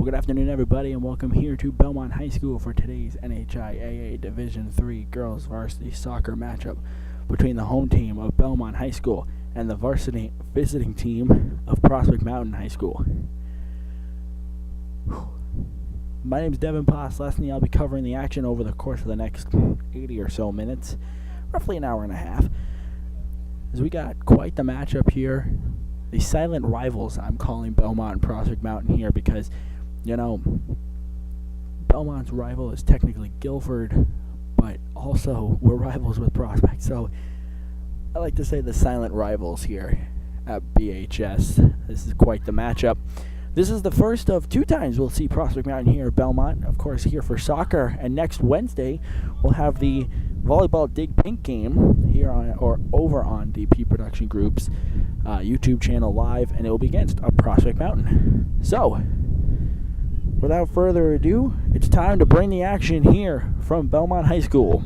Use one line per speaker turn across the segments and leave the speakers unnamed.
Well, good afternoon, everybody, and welcome here to Belmont High School for today's NHIAA Division III Girls Varsity Soccer matchup between the home team of Belmont High School and the varsity visiting team of Prospect Mountain High School. My name is Devin Poslesny. I'll be covering the action over the course of the next 80 or so minutes, roughly an hour and a half, as we got quite the matchup here. The silent rivals, I'm calling Belmont and Prospect Mountain here because, Belmont's rival is technically Guilford, but also we're rivals with Prospect. So I like to say the silent rivals here at BHS. This is quite the matchup. This is the first of two times we'll see Prospect Mountain here at Belmont, of course, here for soccer. And next Wednesday, we'll have the volleyball Dig Pink game here over on DP Production Group's YouTube channel live, and it will be against Prospect Mountain. So, without further ado, it's time to bring the action here from Belmont High School.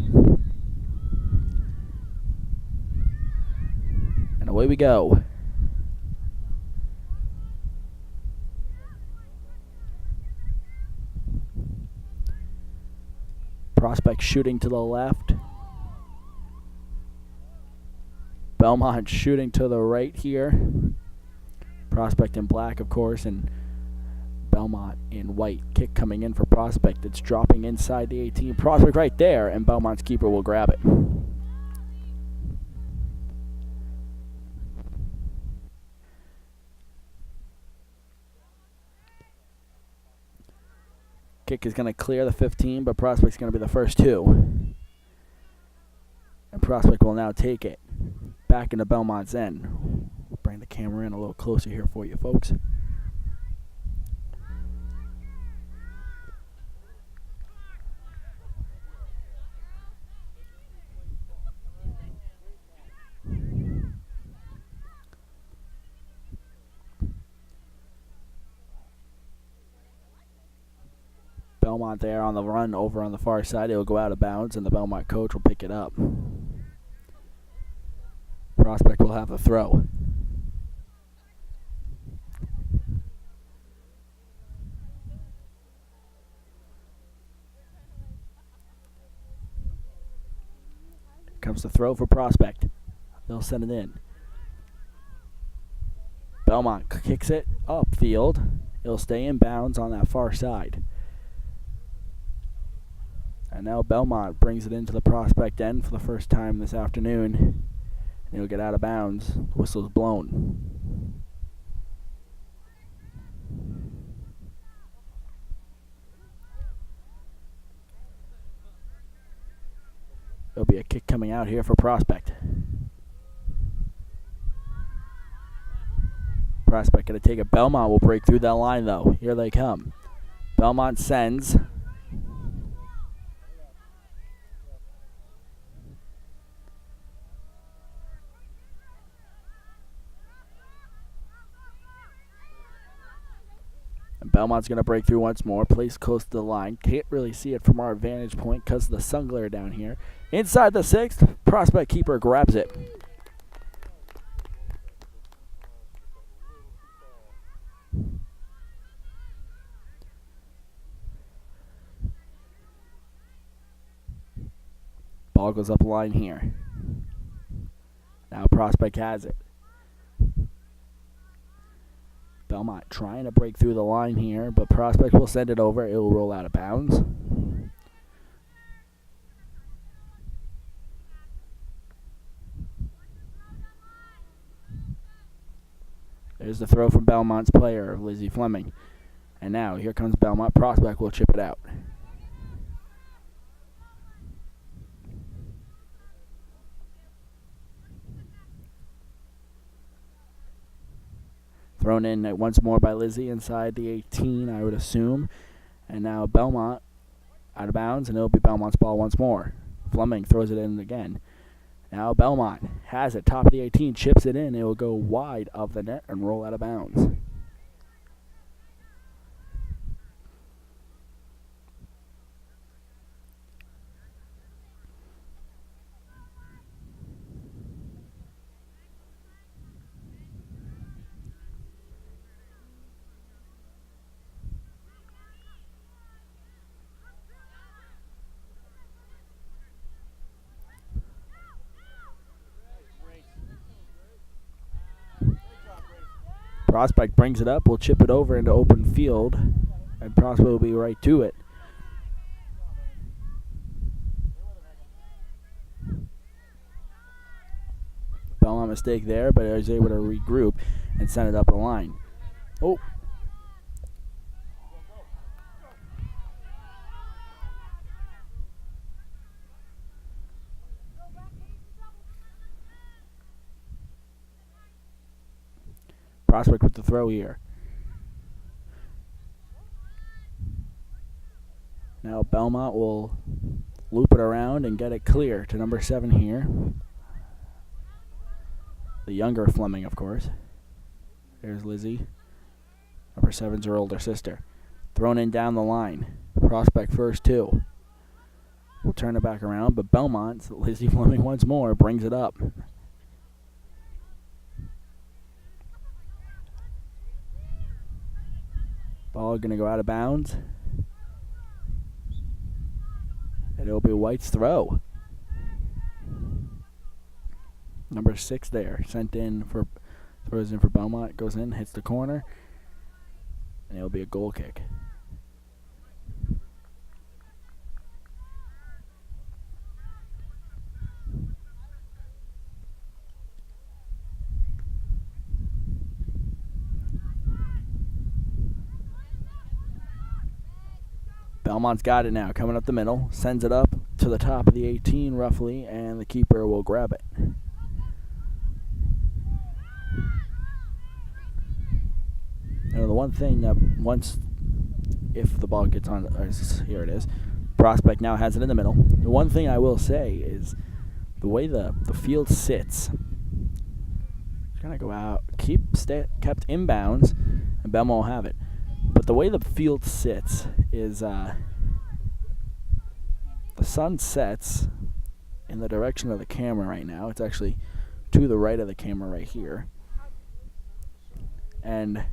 And away we go. Prospect shooting to the left. Belmont shooting to the right here. Prospect in black, of course, and Belmont in white. Kick coming in for Prospect. It's dropping inside the 18. Prospect right there, and Belmont's keeper will grab it. Kick is going to clear the 15, but Prospect's going to be the first two. And Prospect will now take it back into Belmont's end. We'll bring the camera in a little closer here for you folks. Belmont there on the run over on the far side. It'll go out of bounds, and the Belmont coach will pick it up. Prospect will have the throw. Here comes the throw for Prospect. They'll send it in. Belmont kicks it upfield. It'll stay in bounds on that far side. And now Belmont brings it into the Prospect end for the first time this afternoon. And it'll get out of bounds. The whistle's blown. There'll be a kick coming out here for Prospect. Prospect going to take it. Belmont will break through that line, though. Here they come. Belmont sends. And Belmont's going to break through once more. Plays close to the line. Can't really see it from our vantage point because of the sun glare down here. Inside the 6th, Prospect keeper grabs it. Ball goes up the line here. Now Prospect has it. Belmont trying to break through the line here, but Prospect will send it over. It will roll out of bounds. There's the throw from Belmont's player, Lizzie Fleming. And now here comes Belmont. Prospect will chip it out. Thrown in once more by Lizzie inside the 18, I would assume. And now Belmont out of bounds, and it'll be Belmont's ball once more. Fleming throws it in again. Now Belmont has it, top of the 18, chips it in. It will go wide of the net and roll out of bounds. Prospect brings it up, will chip it over into open field, and Prospect will be right to it. Belmont mistake there, but is able to regroup and send it up the line. Oh. Prospect with the throw here. Now Belmont will loop it around and get it clear to number 7 here. The younger Fleming, of course. There's Lizzie. Number 7's her older sister. Thrown in down the line. Prospect first 2. We'll turn it back around, but Belmont, Lizzie Fleming once more, brings it up. Ball going to go out of bounds. And it'll be White's throw. Number 6 there, sent in for, throws in for Belmont, goes in, hits the corner, and it'll be a goal kick. Belmont's got it now, coming up the middle, sends it up to the top of the 18 roughly, and the keeper will grab it. You know, the one thing that if the ball gets on, here it is, Prospect now has it in the middle. The one thing I will say is the way the field sits. It's going to go out, kept inbounds, and Belmont will have it. But the way the field sits is the sun sets in the direction of the camera right now. It's actually to the right of the camera right here. And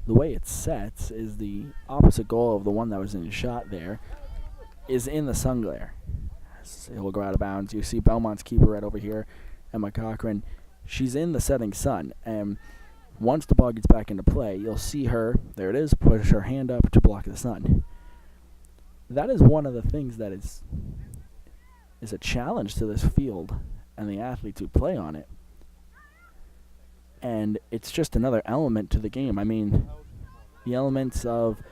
the way it sets is the opposite goal of the one that was in the shot there is in the sun glare. It will go out of bounds. You see Belmont's keeper right over here, Emma Cochran. She's in the setting sun, and once the ball gets back into play, you'll see her, there it is, push her hand up to block the sun. That is one of the things that is a challenge to this field and the athletes who play on it. And it's just another element to the game. I mean, the elements of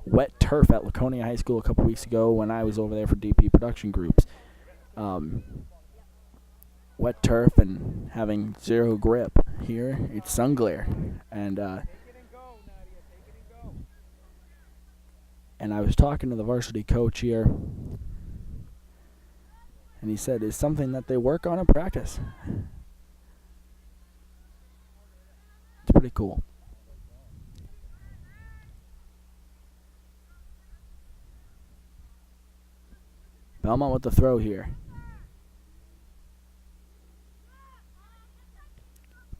wet turf at Laconia High School a couple weeks ago when I was over there for DP production groups. Wet turf and having zero grip. Here, it's sun glare. And I was talking to the varsity coach here, and he said it's something that they work on in practice. It's pretty cool. Belmont with the throw here.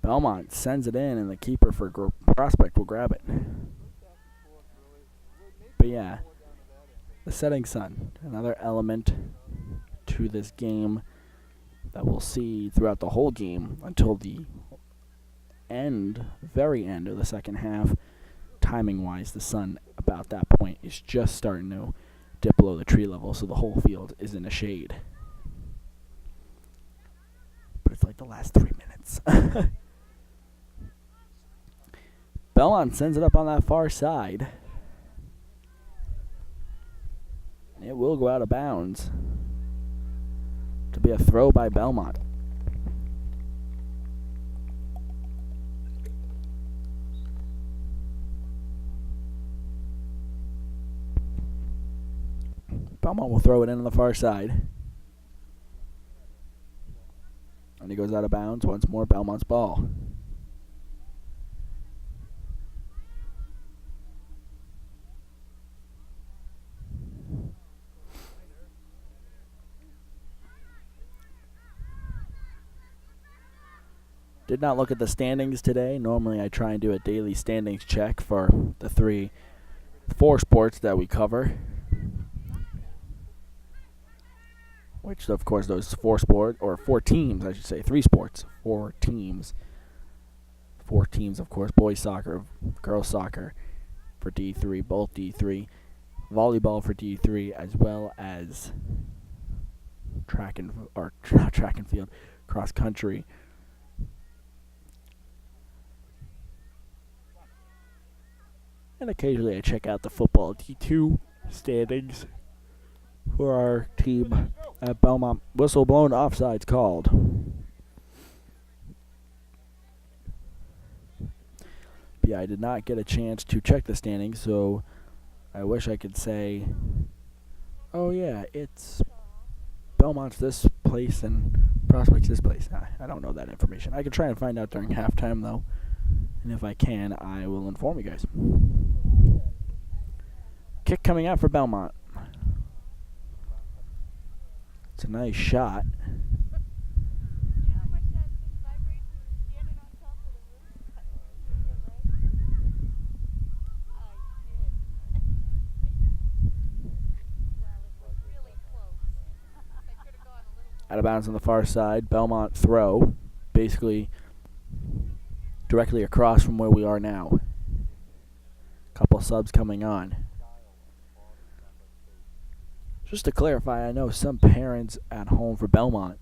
Belmont sends it in, and the keeper for Prospect will grab it. But yeah, the setting sun, another element to this game that we'll see throughout the whole game until the very end of the second half. Timing-wise, the sun about that point is just starting to dip below the tree level, so the whole field is in the shade. But it's like the last 3 minutes. Belmont sends it up on that far side. It will go out of bounds to be a throw by Belmont. Belmont will throw it in on the far side. And he goes out of bounds. Once more, Belmont's ball. Did not look at the standings today. Normally I try and do a daily standings check for the 4 sports that we cover. Which, of course, those 4 teams, I should say, 3 sports, 4 teams. 4 teams, of course: boys soccer, girls soccer for D3, both D3, volleyball for D3, as well as track and field, cross country. And occasionally I check out the football D2 standings for our team at Belmont. Whistle blown, offsides called. But yeah, I did not get a chance to check the standings, so I wish I could say, oh yeah, it's Belmont's this place and Prospect's this place. I don't know that information. I can try and find out during halftime, though. And if I can, I will inform you guys. Kick coming out for Belmont. It's a nice shot. Out of bounds on the far side. Belmont throw. Basically directly across from where we are now. Couple subs coming on. Just to clarify, I know some parents at home for Belmont,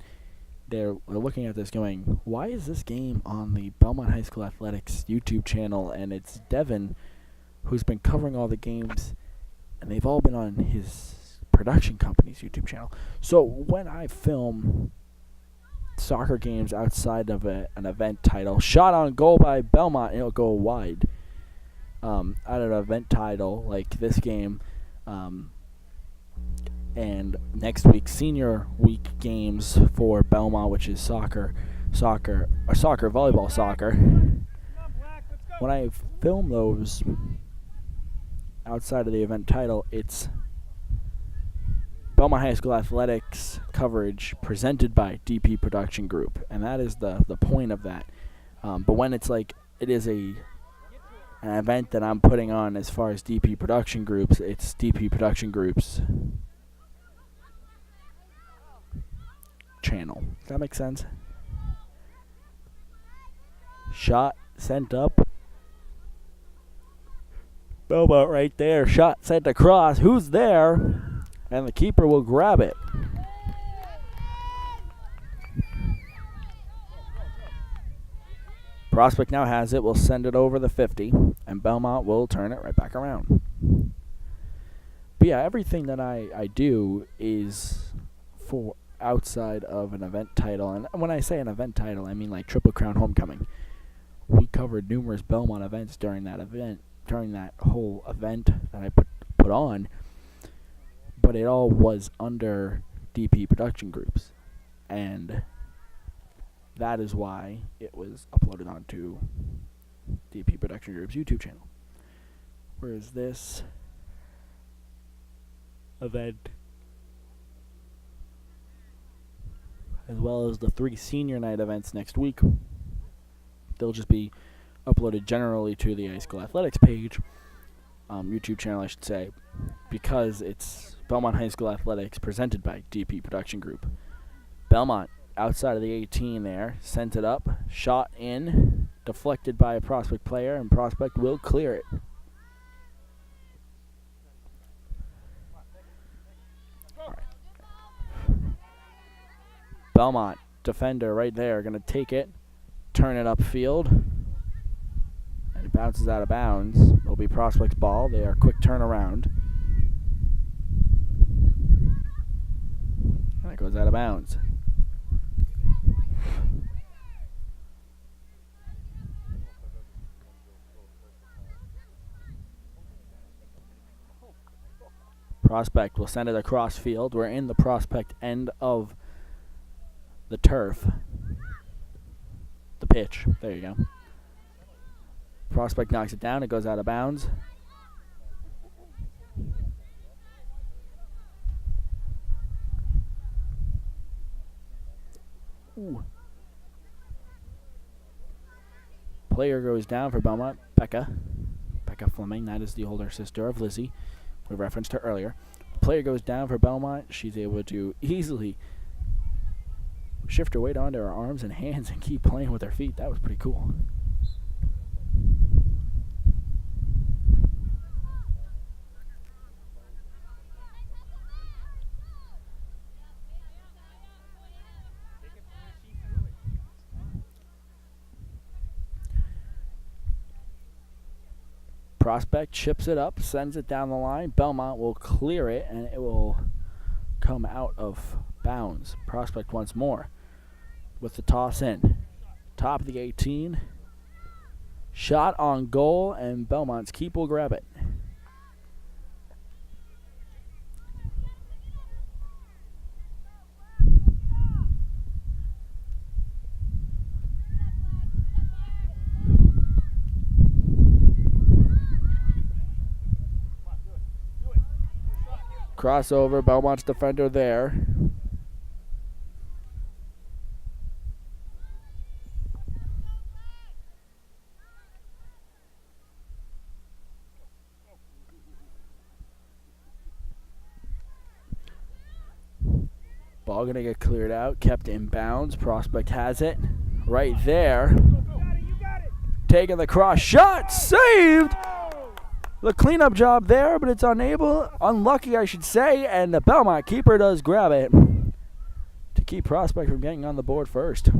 they're looking at this going, why is this game on the Belmont High School Athletics YouTube channel? And it's Devin who's been covering all the games, and they've all been on his production company's YouTube channel. So when I film soccer games outside of an event title, shot on goal by Belmont, and it'll go wide. Out of an event title like this game, and next week's senior week games for Belmont, which is volleyball soccer. When I film those outside of the event title, it's Belmont High School Athletics coverage presented by DP Production Group, and that is the point of that. But when it's like it is an event that I'm putting on as far as DP Production Groups, it's DP Production Group's channel. Does that make sense? Shot sent up. Belmont right there. Shot sent across. Who's there? And the keeper will grab it. Prospect now has it. Will send it over the 50. And Belmont will turn it right back around. But yeah, everything that I do is for outside of an event title. And when I say an event title, I mean like Triple Crown Homecoming. We covered numerous Belmont events during that whole event that I put on. But it all was under DP Production Groups. And that is why it was uploaded onto DP Production Group's YouTube channel. Whereas this event, as well as the 3 senior night events next week, they'll just be uploaded generally to the high school athletics page, YouTube channel I should say, because it's Belmont High School Athletics presented by DP Production Group. Belmont outside of the 18 there, sent it up, shot in, deflected by a Prospect player, and Prospect will clear it. Belmont defender right there, going to take it, turn it upfield, and it bounces out of bounds. It'll be Prospect's ball. They are quick turnaround. And it goes out of bounds. Prospect will send it across field. We're in the Prospect end of the turf. The pitch. There you go. Prospect knocks it down. It goes out of bounds. Ooh. Player goes down for Belmont. Becca Fleming. That is the older sister of Lizzie. We referenced her earlier. Player goes down for Belmont. She's able to easily shift her weight onto her arms and hands and keep playing with her feet. That was pretty cool. Prospect chips it up, sends it down the line. Belmont will clear it, and it will come out of bounds. Prospect once more with the toss in. Top of the 18. Shot on goal, and Belmont's keep will grab it. Crossover, Belmont's defender there. Ball gonna get cleared out, kept in bounds. Prospect has it right there. Taking the cross shot, saved! The cleanup job there, but it's unlucky I should say, and the Belmont keeper does grab it to keep Prospect from getting on the board first.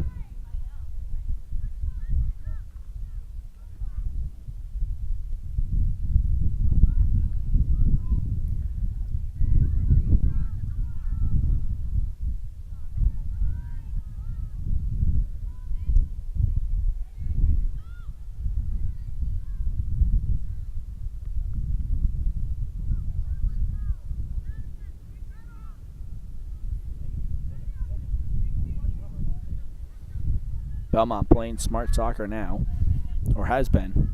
Belmont playing smart soccer now, or has been.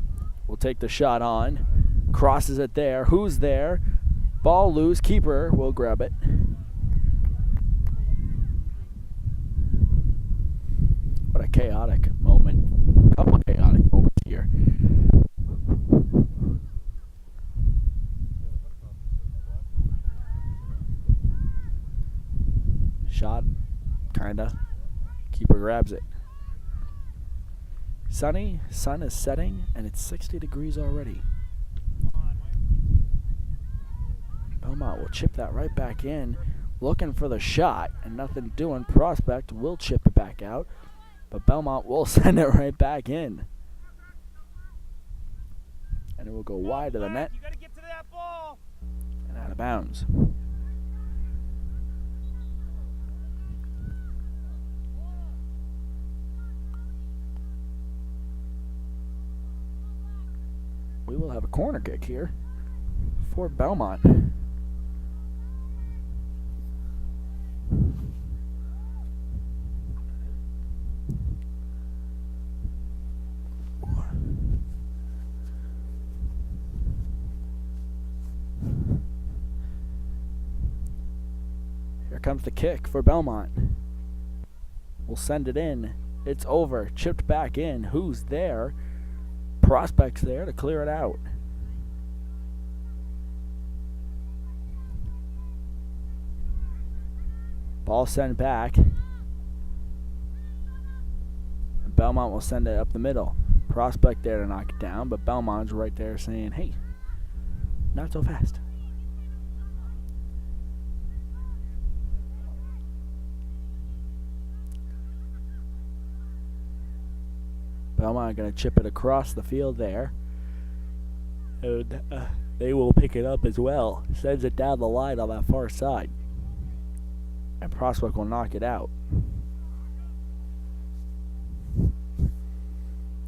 Will take the shot on, crosses it there. Who's there? Ball loose, keeper will grab it. What a chaotic moment. Couple of chaotic moments here. Shot, kinda. Keeper grabs it. Sunny, sun is setting, and it's 60 degrees already. Belmont will chip that right back in, looking for the shot, and nothing doing. Prospect will chip it back out, but Belmont will send it right back in. And it will go wide of the net.
You gotta get to that ball.
And out of bounds. We will have a corner kick here for Belmont. Here comes the kick for Belmont. We'll send it in. It's over. Chipped back in. Who's there? Prospects there to clear it out. Ball sent back. Belmont will send it up the middle. Prospect there to knock it down, but Belmont's right there saying, hey, not so fast. Belmont going to chip it across the field there. And they will pick it up as well. Sends it down the line on that far side. And Prospect will knock it out.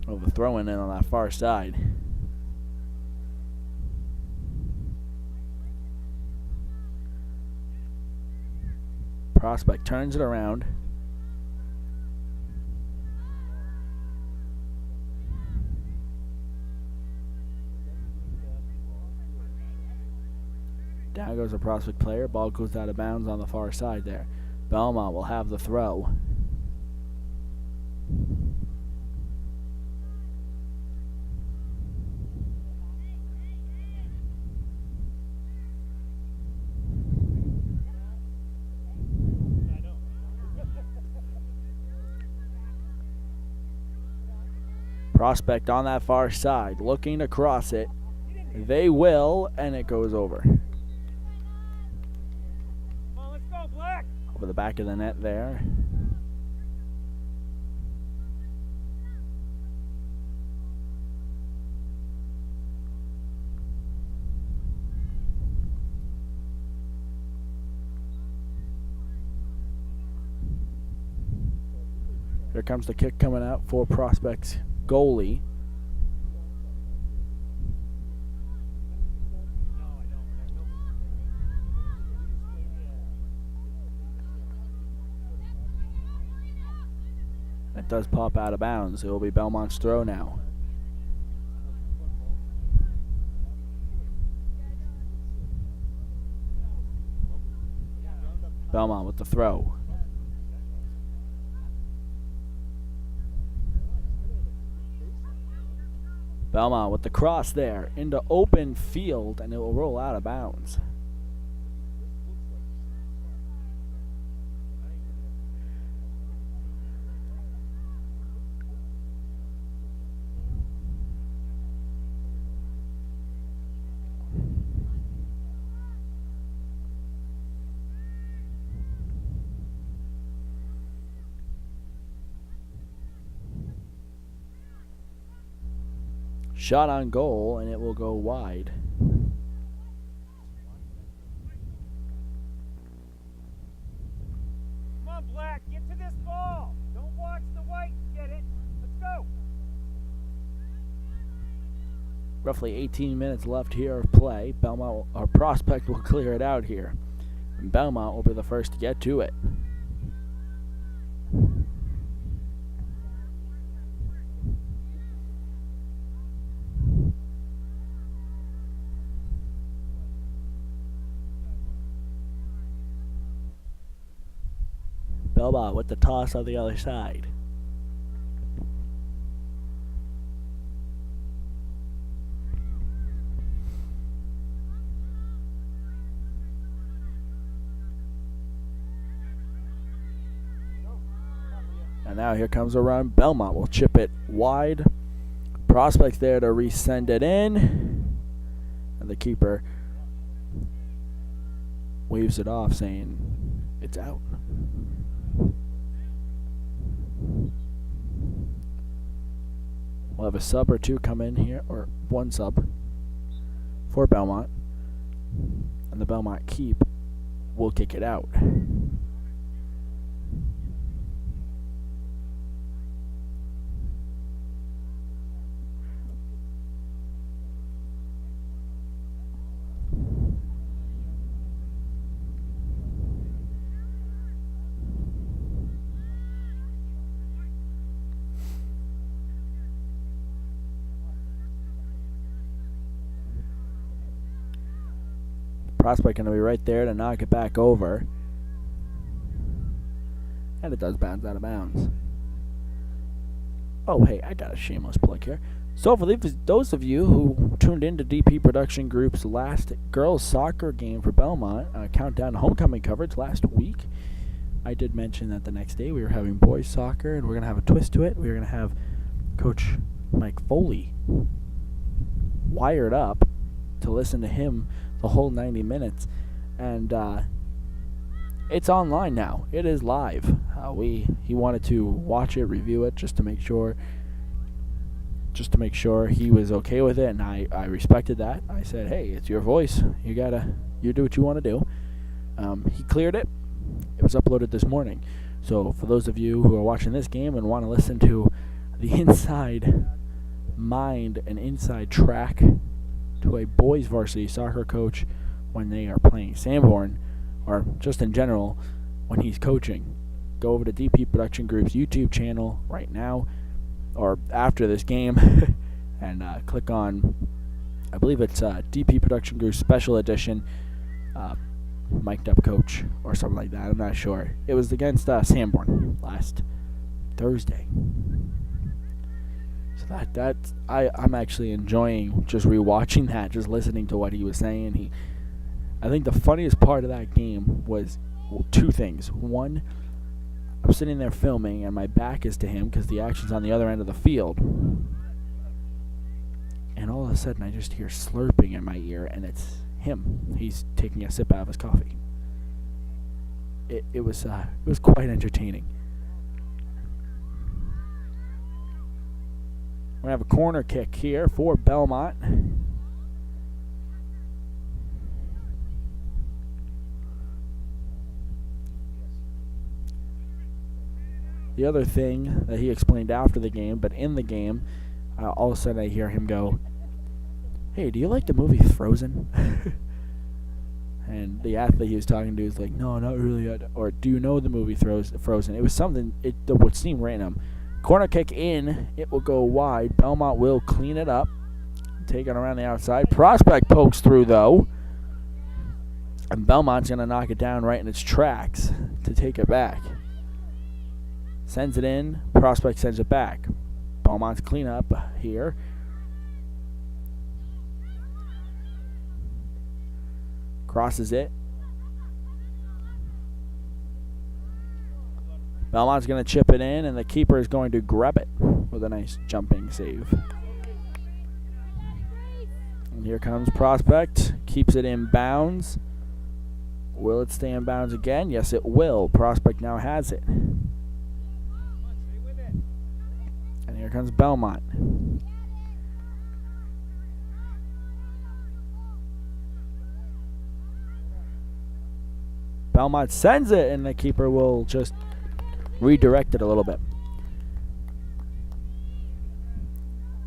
Oh, the throw-in on that far side. Prospect turns it around. Down goes a Prospect player. Ball goes out of bounds on the far side there. Belmont will have the throw. Prospect on that far side, looking to cross it. They will, and it goes over. Over the back of the net there. Here comes the kick coming out for Prospects goalie. It does pop out of bounds. It will be Belmont's throw now. Belmont with the throw. Belmont with the cross there into open field, and it will roll out of bounds. Shot on goal, and it will go wide.
Come on, Black, get to this ball. Don't watch the white. Get it. Let's go.
Roughly 18 minutes left here of play. Belmont, or Prospect, will clear it out here. And Belmont will be the first to get to it. Belmont with the toss on the other side. And now here comes a run. Belmont will chip it wide. Prospect there to resend it in. And the keeper waves it off, saying it's out. We'll have a sub or two come in here, or one sub for Belmont. And the Belmont keep will kick it out. Prospect going to be right there to knock it back over. And it does bounce out of bounds. Oh, hey, I got a shameless plug here. So for those of you who tuned into DP Production Group's last girls soccer game for Belmont, countdown to homecoming coverage last week, I did mention that the next day we were having boys soccer, and we're going to have a twist to it. We're going to have Coach Mike Foley wired up to listen to him the whole 90 minutes, and it's online now. It is live. He wanted to watch it, review it, just to make sure he was okay with it, and I respected that. I said, hey, it's your voice. You do what you want to do. He cleared it. It was uploaded this morning. So for those of you who are watching this game and want to listen to the inside mind and inside track to a boys varsity soccer coach when they are playing Sanborn, or just in general when he's coaching, go over to DP Production Group's YouTube channel right now or after this game and click on, I believe it's DP Production Group Special Edition, mic'd up coach or something like that. I'm not sure. It was against Sanborn last Thursday. So I'm actually enjoying just rewatching that, just listening to what he was saying. I think the funniest part of that game was two things. One, I'm sitting there filming and my back is to him because the action's on the other end of the field. And all of a sudden I just hear slurping in my ear, and it's him. He's taking a sip out of his coffee. It was quite entertaining. We're going to have a corner kick here for Belmont. The other thing that he explained after the game, but in the game, all of a sudden I hear him go, "Hey, do you like the movie Frozen?" And the athlete he was talking to is like, "No, not really." Or, "Do you know the movie Frozen?" It was something, it would seem random. Corner kick in. It will go wide. Belmont will clean it up. Take it around the outside. Prospect pokes through, though. And Belmont's going to knock it down right in its tracks to take it back. Sends it in. Prospect sends it back. Belmont's clean up here. Crosses it. Belmont's going to chip it in, and the keeper is going to grab it with a nice jumping save. And here comes Prospect. Keeps it in bounds. Will it stay in bounds again? Yes, it will. Prospect now has it. And here comes Belmont. Belmont sends it, and the keeper will just redirect it a little bit.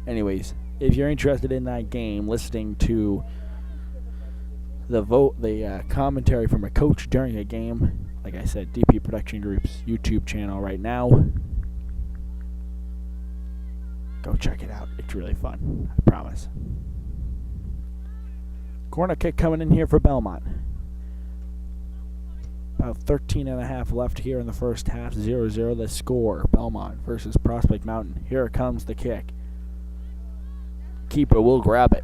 Anyways, if you're interested in that game, listening to the commentary from a coach during a game, like I said, DP Production Group's YouTube channel right now. Go check it out. It's really fun, I promise. Corner kick coming in here for Belmont. About 13 and a half left here in the first half. 0-0 the score. Belmont versus Prospect Mountain. Here comes the kick. Keeper will grab it.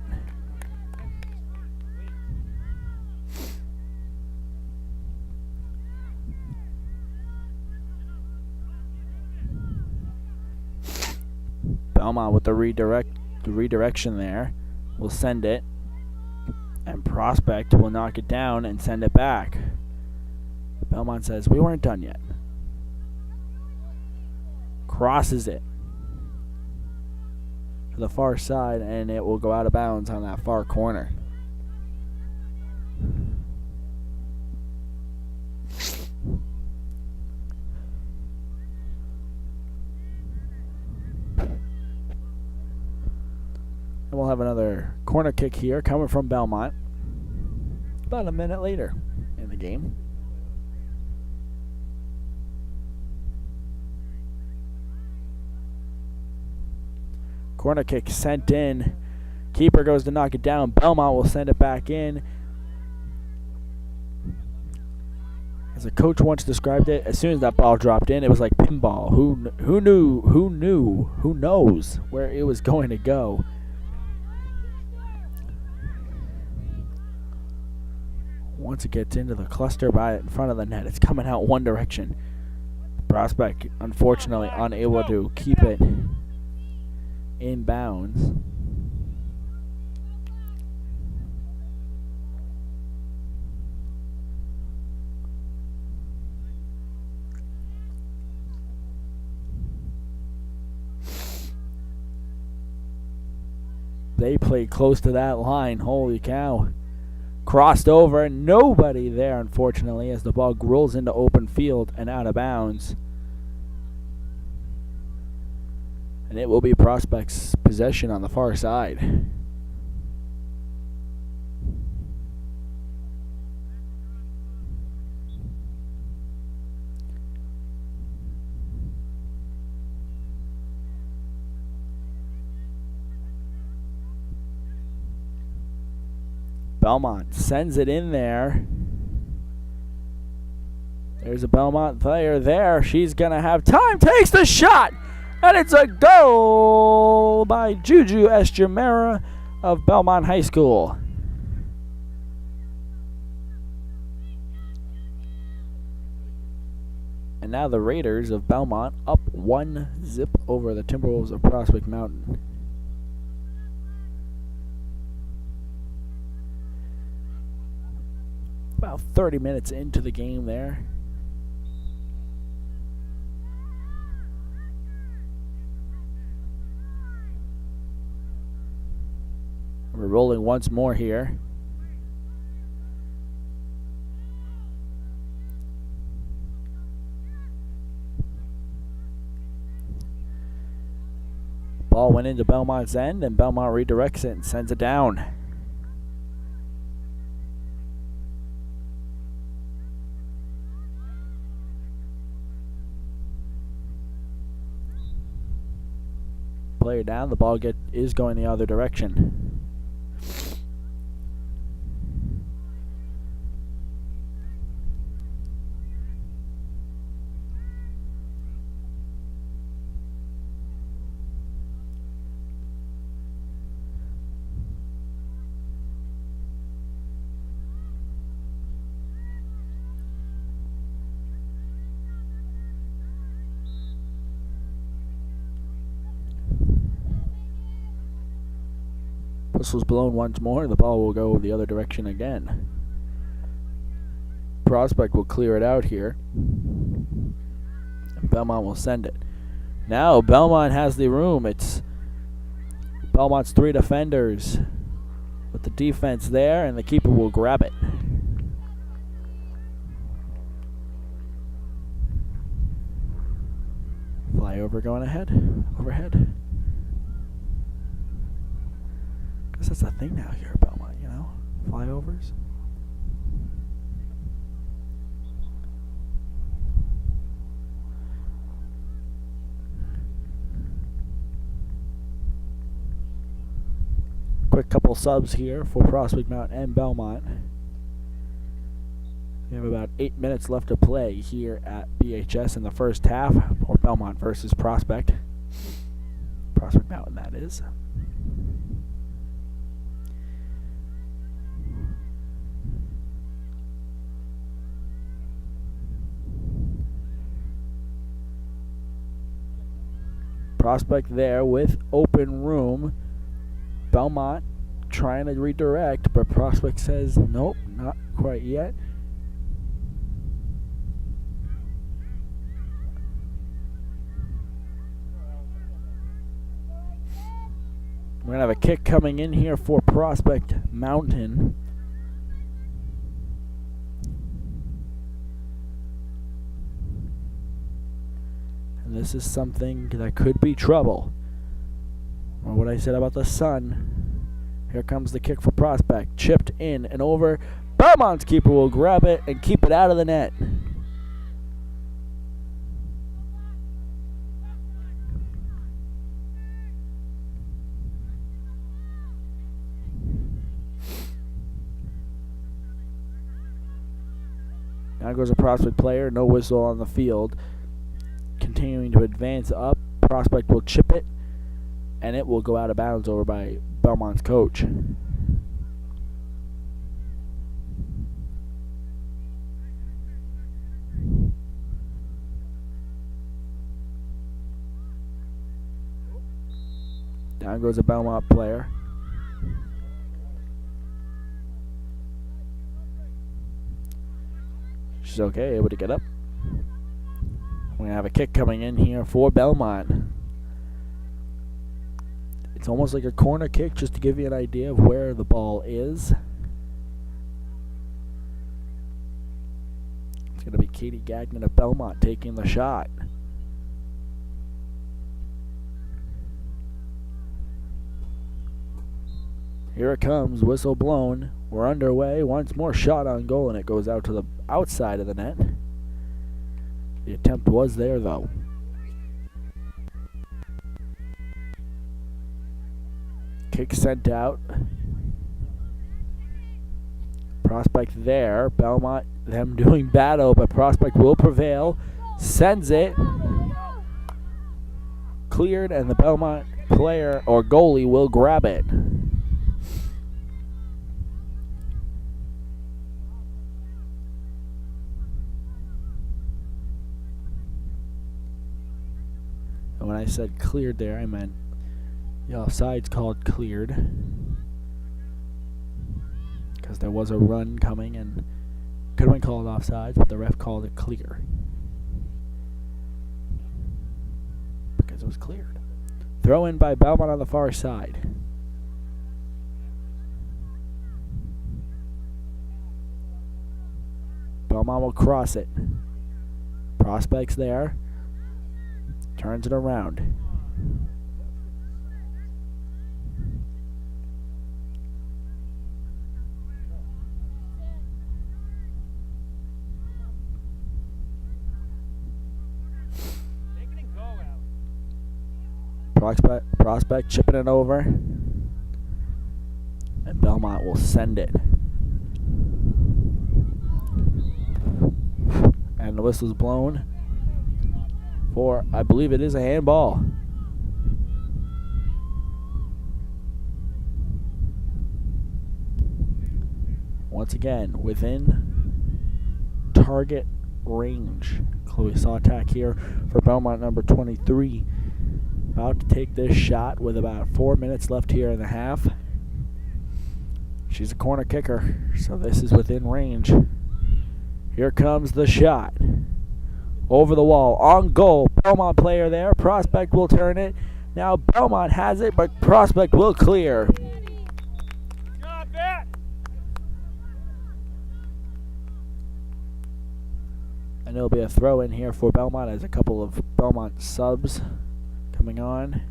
Belmont with the redirection there. Will send it. And Prospect will knock it down and send it back. Belmont says, "We weren't done yet." Crosses it to the far side, and it will go out of bounds on that far corner. And we'll have another corner kick here coming from Belmont about a minute later in the game. Corner kick sent in. Keeper goes to knock it down. Belmont will send it back in. As a coach once described it, as soon as that ball dropped in, it was like pinball. Who knows where it was going to go. Once it gets into the cluster by in front of the net, it's coming out one direction. Prospect, unfortunately, unable to keep it in bounds. They played close to that line. Holy cow. Crossed over. Nobody there, unfortunately, as the ball rolls into open field and out of bounds. And it will be Prospect's possession on the far side. Belmont sends it in there. There's a Belmont player there. She's going to have time. Takes the shot. And it's a goal by Juju Estremera of Belmont High School. And now the Raiders of Belmont up 1-0 over the Timberwolves of Prospect Mountain. About 30 minutes into the game there. We're rolling once more here. Ball went into Belmont's end, and Belmont redirects it and sends it down. Player down, the ball is going the other direction. Whistle's blown once more, the ball will go the other direction again. Prospect will clear it out here. And Belmont will send it. Now Belmont has the room. It's Belmont's 3 defenders with the defense there, and the keeper will grab it. Flyover going ahead, overhead. That's a thing now here at Belmont, you know? Flyovers. Quick couple subs here for Prospect Mountain and Belmont. We have about 8 minutes left to play here at BHS in the first half for Belmont versus Prospect. Prospect Mountain, that is. Prospect there with open room. Belmont trying to redirect, but Prospect says nope, not quite yet. We're going to have a kick coming in here for Prospect Mountain. And this is something that could be trouble. Or what I said about the sun. Here comes the kick for Prospect. Chipped in and over. Belmont's keeper will grab it and keep it out of the net. Now goes a Prospect player. No whistle on the field. Continuing to advance up. Prospect will chip it, and it will go out of bounds over by Belmont's coach. Down goes a Belmont player. She's okay, able to get up. We're going to have a kick coming in here for Belmont. It's almost like a corner kick, just to give you an idea of where the ball is. It's going to be Katie Gagnon of Belmont taking the shot. Here it comes, whistle blown. We're underway. Once more shot on goal, and it goes out to the outside of the net. The attempt was there, though. Kick sent out. Prospect there. Belmont, them doing battle, but Prospect will prevail. Sends it. Cleared, and the Belmont player or goalie will grab it. And when I said cleared there, I meant the offside's called cleared, because there was a run coming and could have been called offsides, but the ref called it clear because it was cleared. Throw in by Belmont on the far side. Belmont will cross it. Prospects there. Turns it around. Prospect chipping it over. And Belmont will send it. And the whistle's blown for, I believe it is a handball. Once again, within target range. Chloe Sautak here for Belmont, number 23. About to take this shot with about 4 minutes left here in the half. She's a corner kicker, so this is within range. Here comes the shot. Over the wall, on goal. Belmont player there. Prospect will turn it. Now Belmont has it, but Prospect will clear. And it'll be a throw in here for Belmont as a couple of Belmont subs coming on.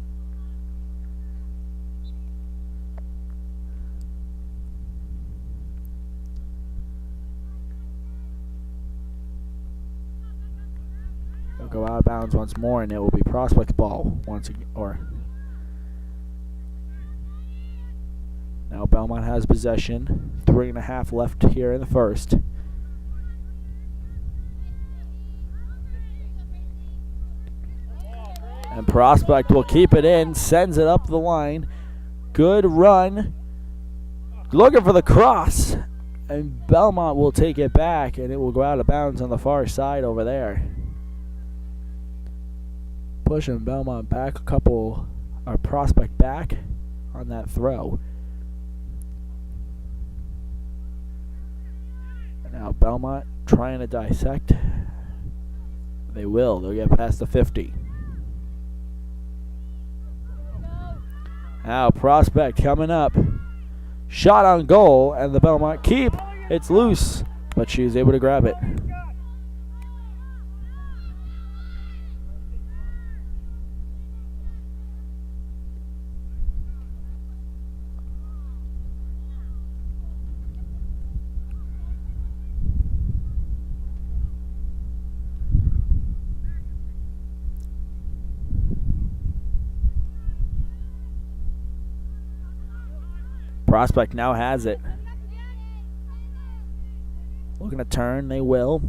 It'll go out of bounds once more, and it will be Prospect's ball once again. Now Belmont has possession. 3.5 left here in the first. And Prospect will keep it in, sends it up the line. Good run. Looking for the cross. And Belmont will take it back, and it will go out of bounds on the far side over there. Pushing Belmont back our Prospect back on that throw. And now Belmont trying to dissect. They will. They'll get past the 50. Now Prospect coming up. Shot on goal, and the Belmont keep. It's loose, but she's able to grab it. Prospect now has it. Looking to turn, they will.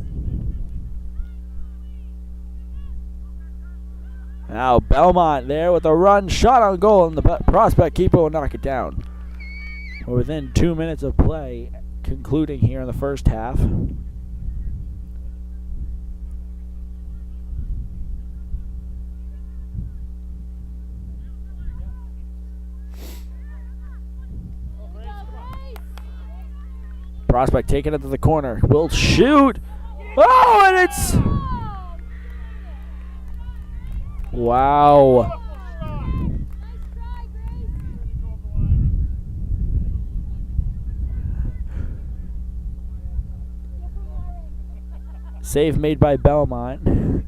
Now Belmont there with a run, shot on goal, and the Prospect keeper will knock it down. We're within 2 minutes of play, concluding here in the first half. Prospect taking it to the corner. Will shoot. Oh, and it's... Wow. Save made by Belmont.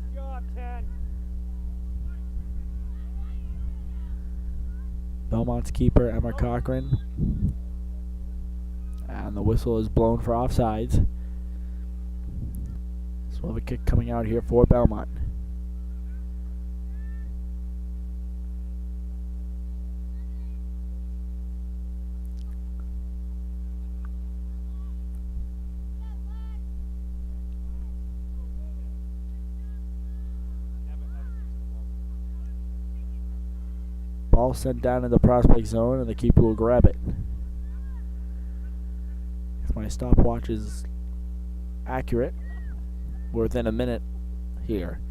Belmont's keeper, Emma Cochran. And the whistle is blown for offsides. So we'll have a kick coming out here for Belmont. Ball sent down in the Prospect zone, and the keeper will grab it. My stopwatch is accurate. We're within a minute here.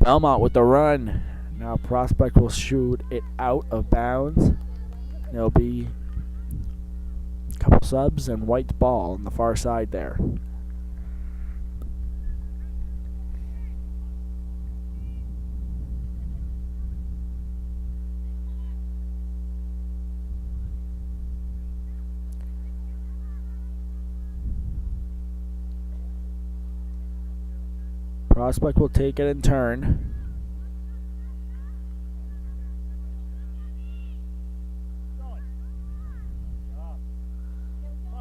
Belmont with the run. Now Prospect will shoot it out of bounds. There'll be a couple subs and white ball on the far side there. Prospect will take it and turn.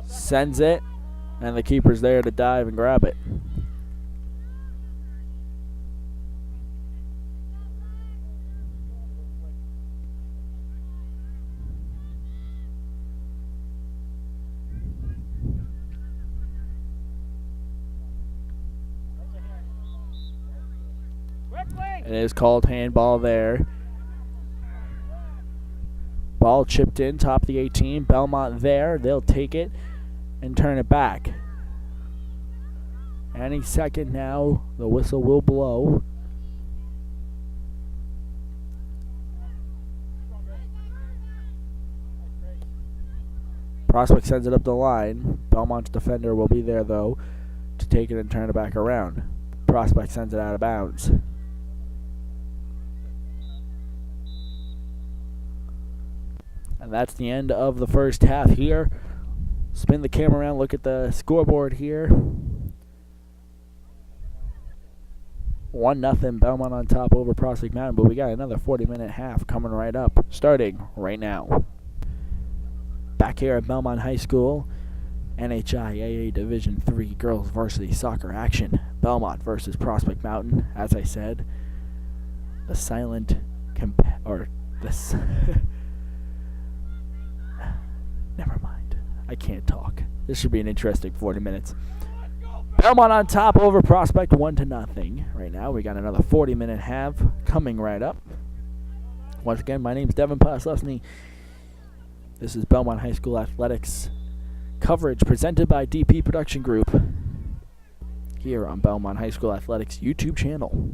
Sends it, and the keeper's there to dive and grab it. It is called handball there. Ball chipped in, top of the 18. Belmont there. They'll take it and turn it back. Any second now, the whistle will blow. Prospect sends it up the line. Belmont's defender will be there, though, to take it and turn it back around. Prospect sends it out of bounds. And that's the end of the first half here. Spin the camera around, look at the scoreboard here. 1-0 Belmont on top over Prospect Mountain, but we got another 40-minute half coming right up, starting right now. Back here at Belmont High School, NHIAA Division III Girls Varsity Soccer action. Belmont versus Prospect Mountain. As I said, the silent never mind. I can't talk. This should be an interesting 40 minutes. Belmont on top over Prospect 1-0 right now. We got another 40-minute half coming right up. Once again, my name is Devin Poslesny. This is Belmont High School Athletics coverage presented by DP Production Group here on Belmont High School Athletics YouTube channel.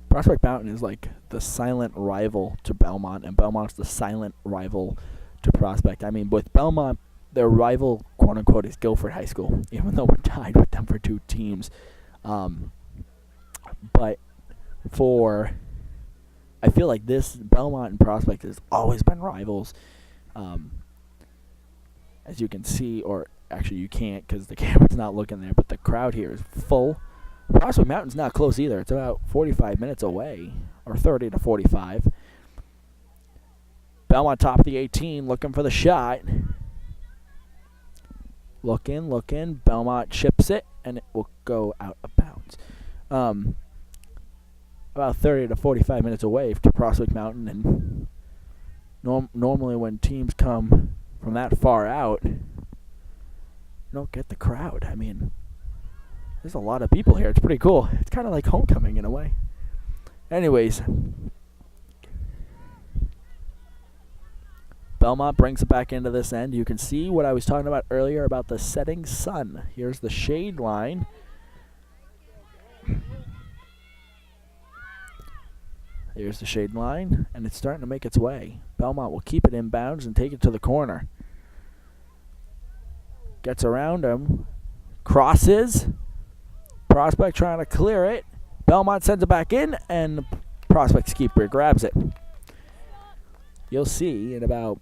Prospect Mountain is like the silent rival to Belmont, and Belmont's the silent rival to Prospect. I mean, with Belmont, their rival, quote-unquote, is Guilford High School, even though we're tied with them for 2 teams. But I feel like this, Belmont and Prospect has always been rivals. As you can see, or actually you can't because the camera's not looking there, but the crowd here is full. Prospect Mountain's not close either. It's about 45 minutes away, or 30 to 45. Belmont top of the 18, looking for the shot. Looking. Belmont chips it, and it will go out of bounds. About 30 to 45 minutes away to Prospect Mountain, and normally when teams come from that far out, you don't get the crowd. I mean, there's a lot of people here. It's pretty cool. It's kind of like homecoming in a way. Anyways, Belmont brings it back into this end. You can see what I was talking about earlier about the setting sun. Here's the shade line. Here's the shade line, and it's starting to make its way. Belmont will keep it inbounds and take it to the corner. Gets around him. Crosses. Prospect trying to clear it. Belmont sends it back in, and Prospect's keeper grabs it. You'll see in about,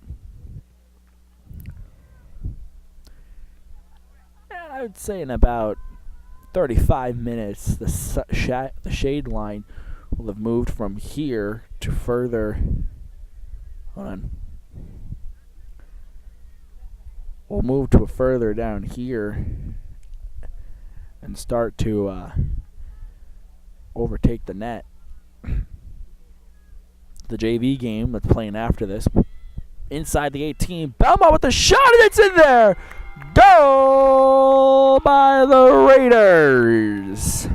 I would say in about 35 minutes, the shade line will have moved from here to further. Hold on. We'll move to further down here and start to overtake the net. The JV game that's playing after this. Inside the 18, Belmont with the shot, and it's in there! Goal by the Raiders!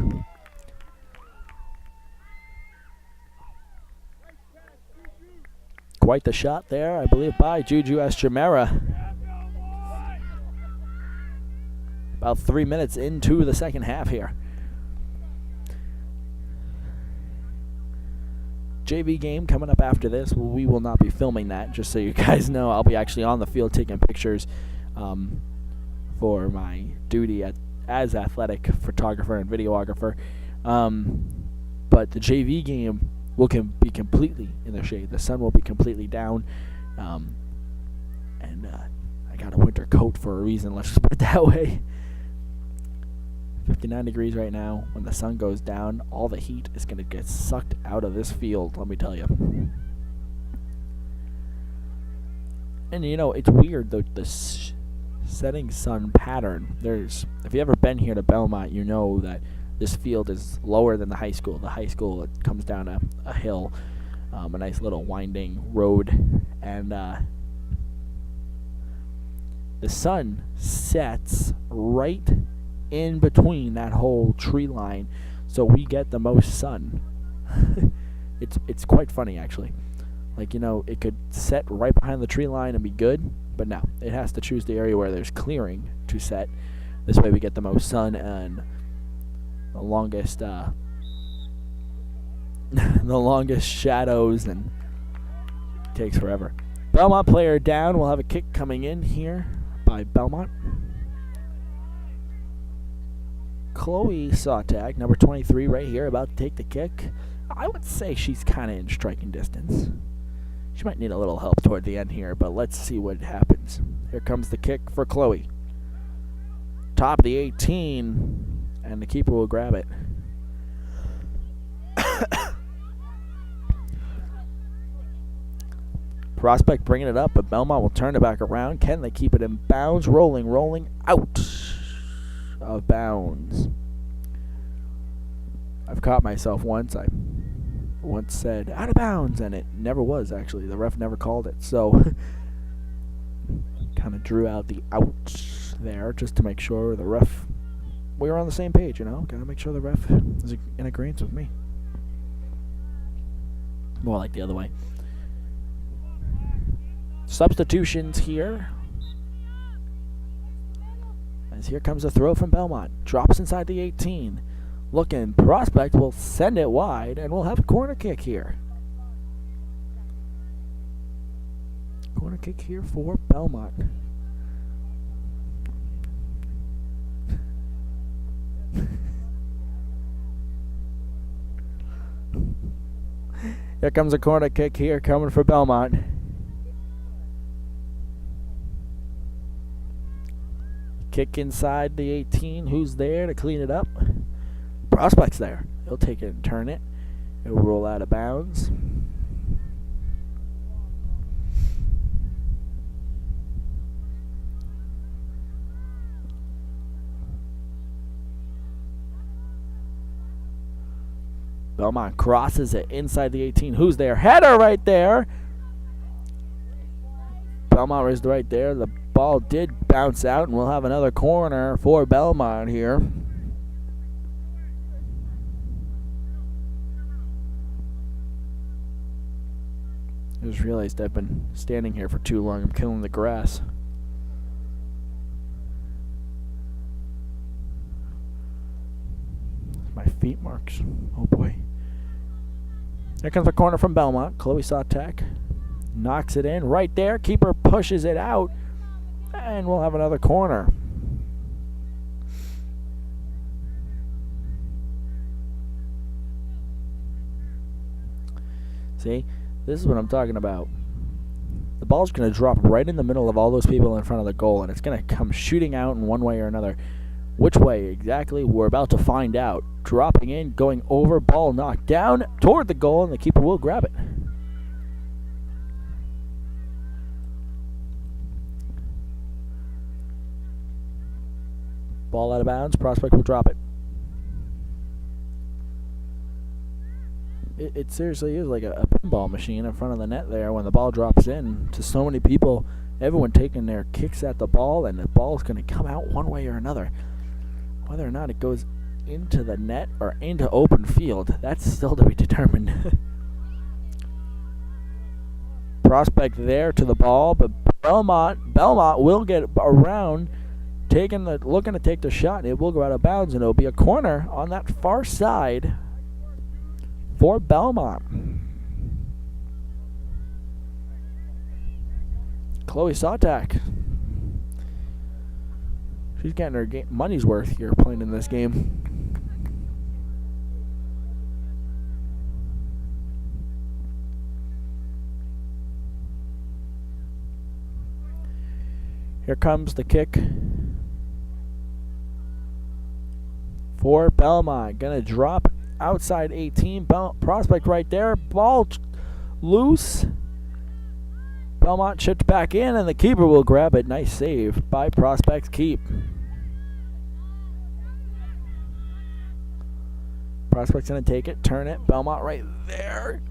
Quite the shot there, I believe, by Juju Estremera. About 3 minutes into the second half here. JV game coming up after this. We will not be filming that, just so you guys know. I'll be actually on the field taking pictures for my duty as athletic photographer and videographer. But the JV game will be completely in the shade. The sun will be completely down. And I got a winter coat for a reason, let's just put it that way. 59 degrees right now. When the sun goes down, all the heat is going to get sucked out of this field, let me tell you. And you know, it's weird, the setting sun pattern. If you've ever been here to Belmont, you know that this field is lower than the high school. The high school, it comes down a hill, a nice little winding road, and the sun sets right in between that whole tree line, so we get the most sun. It's quite funny, actually. Like, it could set right behind the tree line and be good, but no, it has to choose the area where there's clearing to set. This way we get the most sun and the longest the longest shadows, and it takes forever. Belmont player down. We'll have a kick coming in here by Belmont. Chloe Sawtag, number 23, right here, about to take the kick. I would say she's kind of in striking distance. She might need a little help toward the end here, but let's see what happens. Here comes the kick for Chloe. Top of the 18, and the keeper will grab it. Prospect bringing it up, but Belmont will turn it back around. Can they keep it in bounds? Rolling out of bounds. I've caught myself once. I once said out of bounds, and it never was, actually. The ref never called it, so kind of drew out the out there just to make sure we were on the same page. Gotta make sure the ref is in agreement with me. More like the other way. Substitutions here, as here comes a throw from Belmont. Drops inside the 18. Looking, Prospect will send it wide, and we'll have a corner kick here. Corner kick here for Belmont. Here comes a corner kick here coming for Belmont. Kick inside the 18. Who's there to clean it up? Prospect's there. He'll take it and turn it. It'll roll out of bounds. Belmont crosses it inside the 18. Who's there? Header right there. Belmont is right there. The ball did bounce out, and we'll have another corner for Belmont here. I just realized I've been standing here for too long. I'm killing the grass. My feet marks. Oh boy. Here comes a corner from Belmont. Chloe Sawtek knocks it in right there. Keeper pushes it out, and we'll have another corner. See, this is what I'm talking about. The ball's going to drop right in the middle of all those people in front of the goal, and it's going to come shooting out in one way or another. Which way exactly, we're about to find out. Dropping in, going over, ball knocked down toward the goal, and the keeper will grab it. Ball out of bounds, Prospect will drop it. It seriously is like a pinball machine in front of the net there when the ball drops in to so many people, everyone taking their kicks at the ball, and the ball's going to come out one way or another. Whether or not it goes into the net or into open field, that's still to be determined. Prospect there to the ball, but Belmont will get around, looking to take the shot. It will go out of bounds, and it'll be a corner on that far side for Belmont. Chloe Sawtek. She's getting her money's worth here playing in this game. Here comes the kick for Belmont. Gonna drop outside 18. Prospect right there. Ball loose. Belmont chipped back in, and the keeper will grab it. Nice save by Prospect's keep. Prospect's going to take it, turn it. Belmont right there.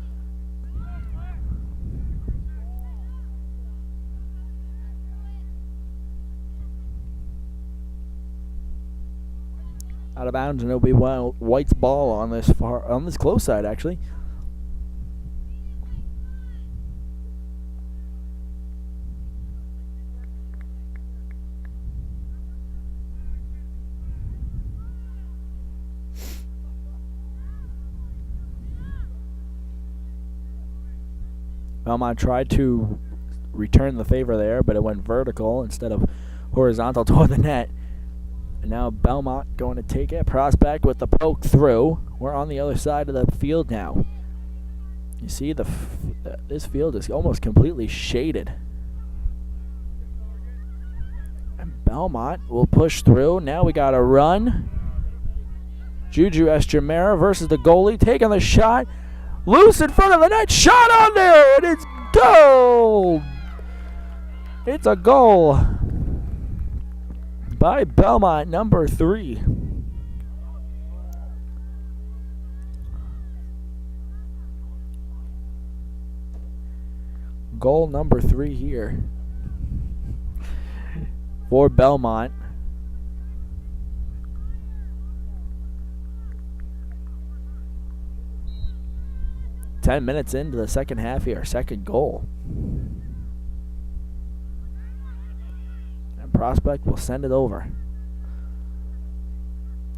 Out of bounds, and it'll be White's ball on this close side, actually. Belmont tried to return the favor there, but it went vertical instead of horizontal toward the net. And now Belmont going to take it. Prospect with the poke through. We're on the other side of the field now. You see, this field is almost completely shaded. And Belmont will push through. Now we got a run. Juju Estremera versus the goalie, taking the shot. Loose in front of the net. Shot on there, and it's goal. It's a goal by Belmont, number 3. Goal number 3 here for Belmont. Ten minutes into the second half here, second goal. Prospect will send it over.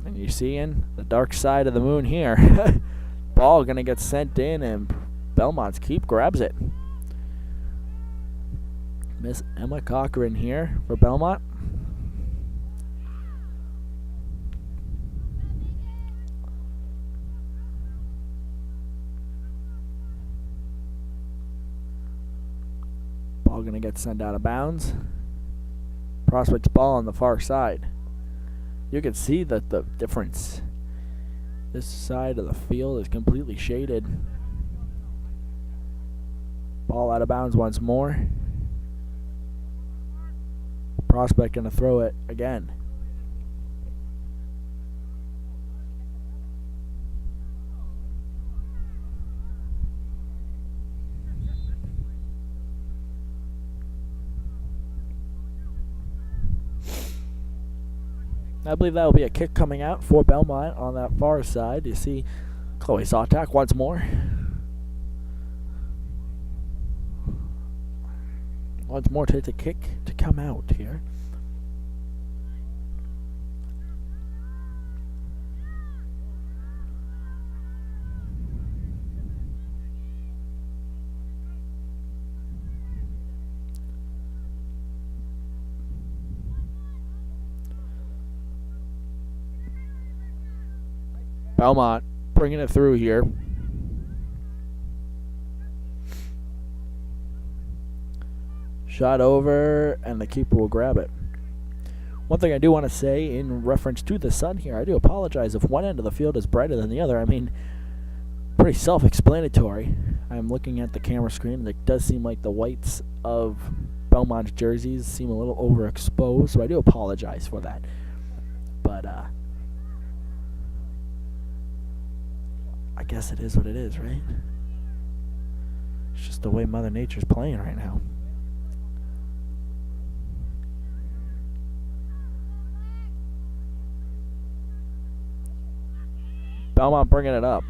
And you're seeing the dark side of the moon here. Ball going to get sent in, and Belmont's keep grabs it. Miss Emma Cochran here for Belmont. Ball going to get sent out of bounds. Prospect's ball on the far side. You can see that the difference. This side of the field is completely shaded. Ball out of bounds once more. Prospect gonna throw it again. I believe that will be a kick coming out for Belmont on that far side. You see Chloe Sotak once more. Once more takes a kick to come out here. Belmont bringing it through here. Shot over, and the keeper will grab it. One thing I do want to say in reference to the sun here, I do apologize if one end of the field is brighter than the other. I mean, pretty self-explanatory. I'm looking at the camera screen, and it does seem like the whites of Belmont's jerseys seem a little overexposed, so I do apologize for that. But, I guess it is what it is, right? It's just the way Mother Nature's playing right now. Belmont bringing it up.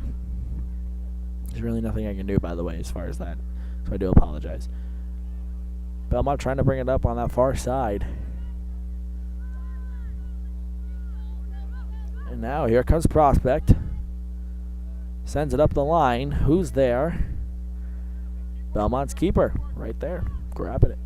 There's really nothing I can do, by the way, as far as that. So I do apologize. Belmont trying to bring it up on that far side. And now here comes Prospect. Sends it up the line. Who's there? Belmont's keeper right there, grabbing it.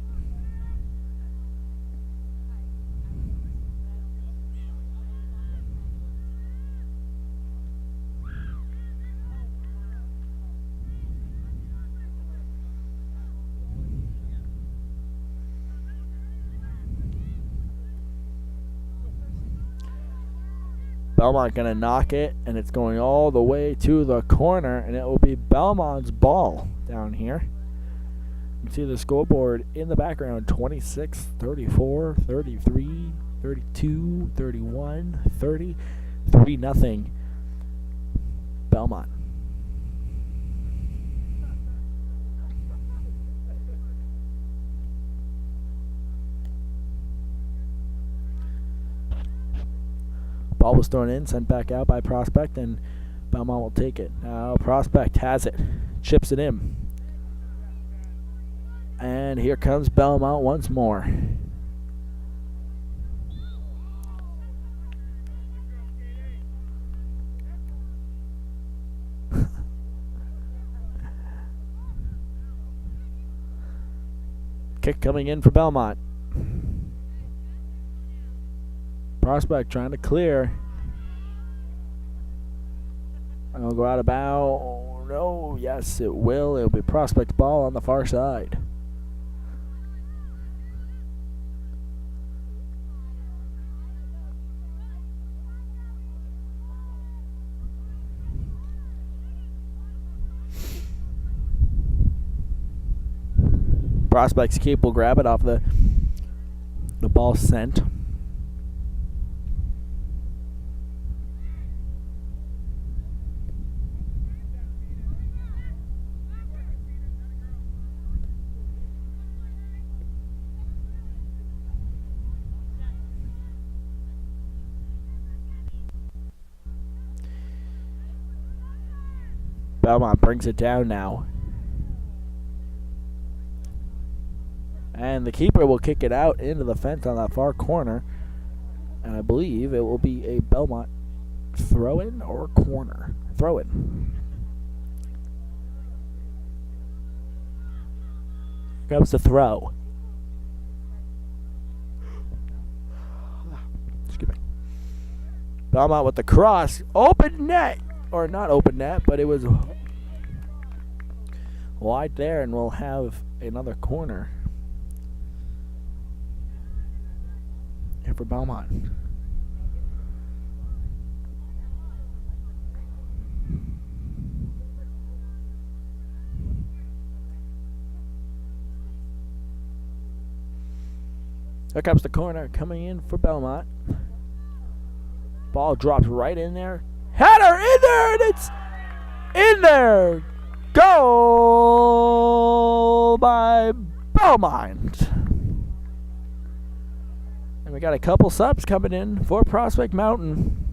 Belmont going to knock it, and it's going all the way to the corner, and it will be Belmont's ball down here. You can see the scoreboard in the background, 26, 34, 33, 32, 31, 30, 3-0. Belmont. Ball was thrown in, sent back out by Prospect, and Belmont will take it. Now Prospect has it, chips it in. And here comes Belmont once more. Kick coming in for Belmont. Prospect trying to clear. And it'll go out of bounds. No, yes, it will. It'll be Prospect ball on the far side. Prospect's keep will grab it off the ball sent. Belmont brings it down now. And the keeper will kick it out into the fence on that far corner. And I believe it will be a Belmont throw-in or corner. Throw-in. Here comes the throw. Excuse me. Belmont with the cross. Open net. Or not open net, but it was wide there, and we'll have another corner here for Belmont. Here comes the corner coming in for Belmont. Ball drops right in there. Header in there, and it's in there. Goal by Belmont. And we got a couple subs coming in for Prospect Mountain.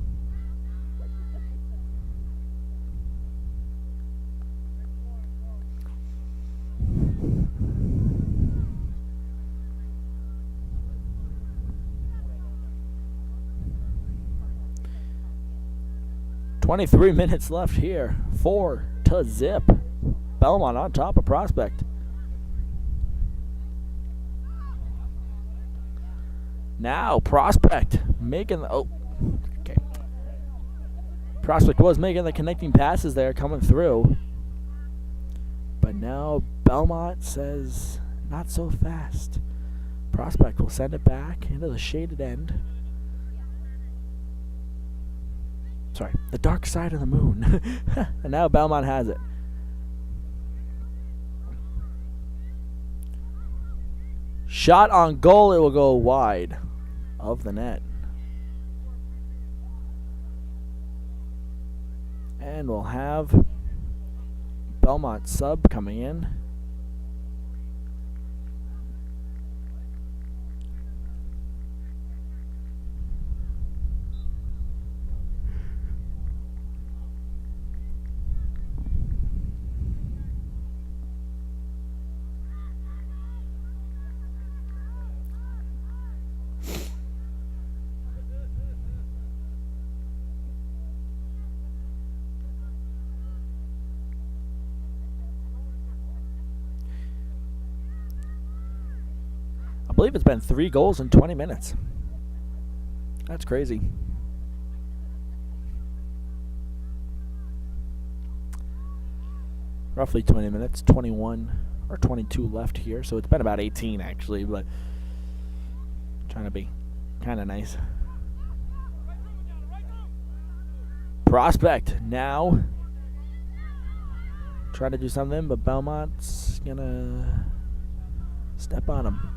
.23 minutes left here. 4-0. Belmont on top of Prospect. Now Prospect making the okay. Prospect was making the connecting passes there coming through. But now Belmont says not so fast. Prospect will send it back into the shaded end. Sorry, the dark side of the moon. And now Belmont has it. Shot on goal, it will go wide of the net. And we'll have Belmont sub coming in. I believe it's been 3 goals in 20 minutes. That's crazy. Roughly 20 minutes, 21 or 22 left here, so it's been about 18 actually, but trying to be kind of nice. Prospect now trying to do something, but Belmont's gonna step on him.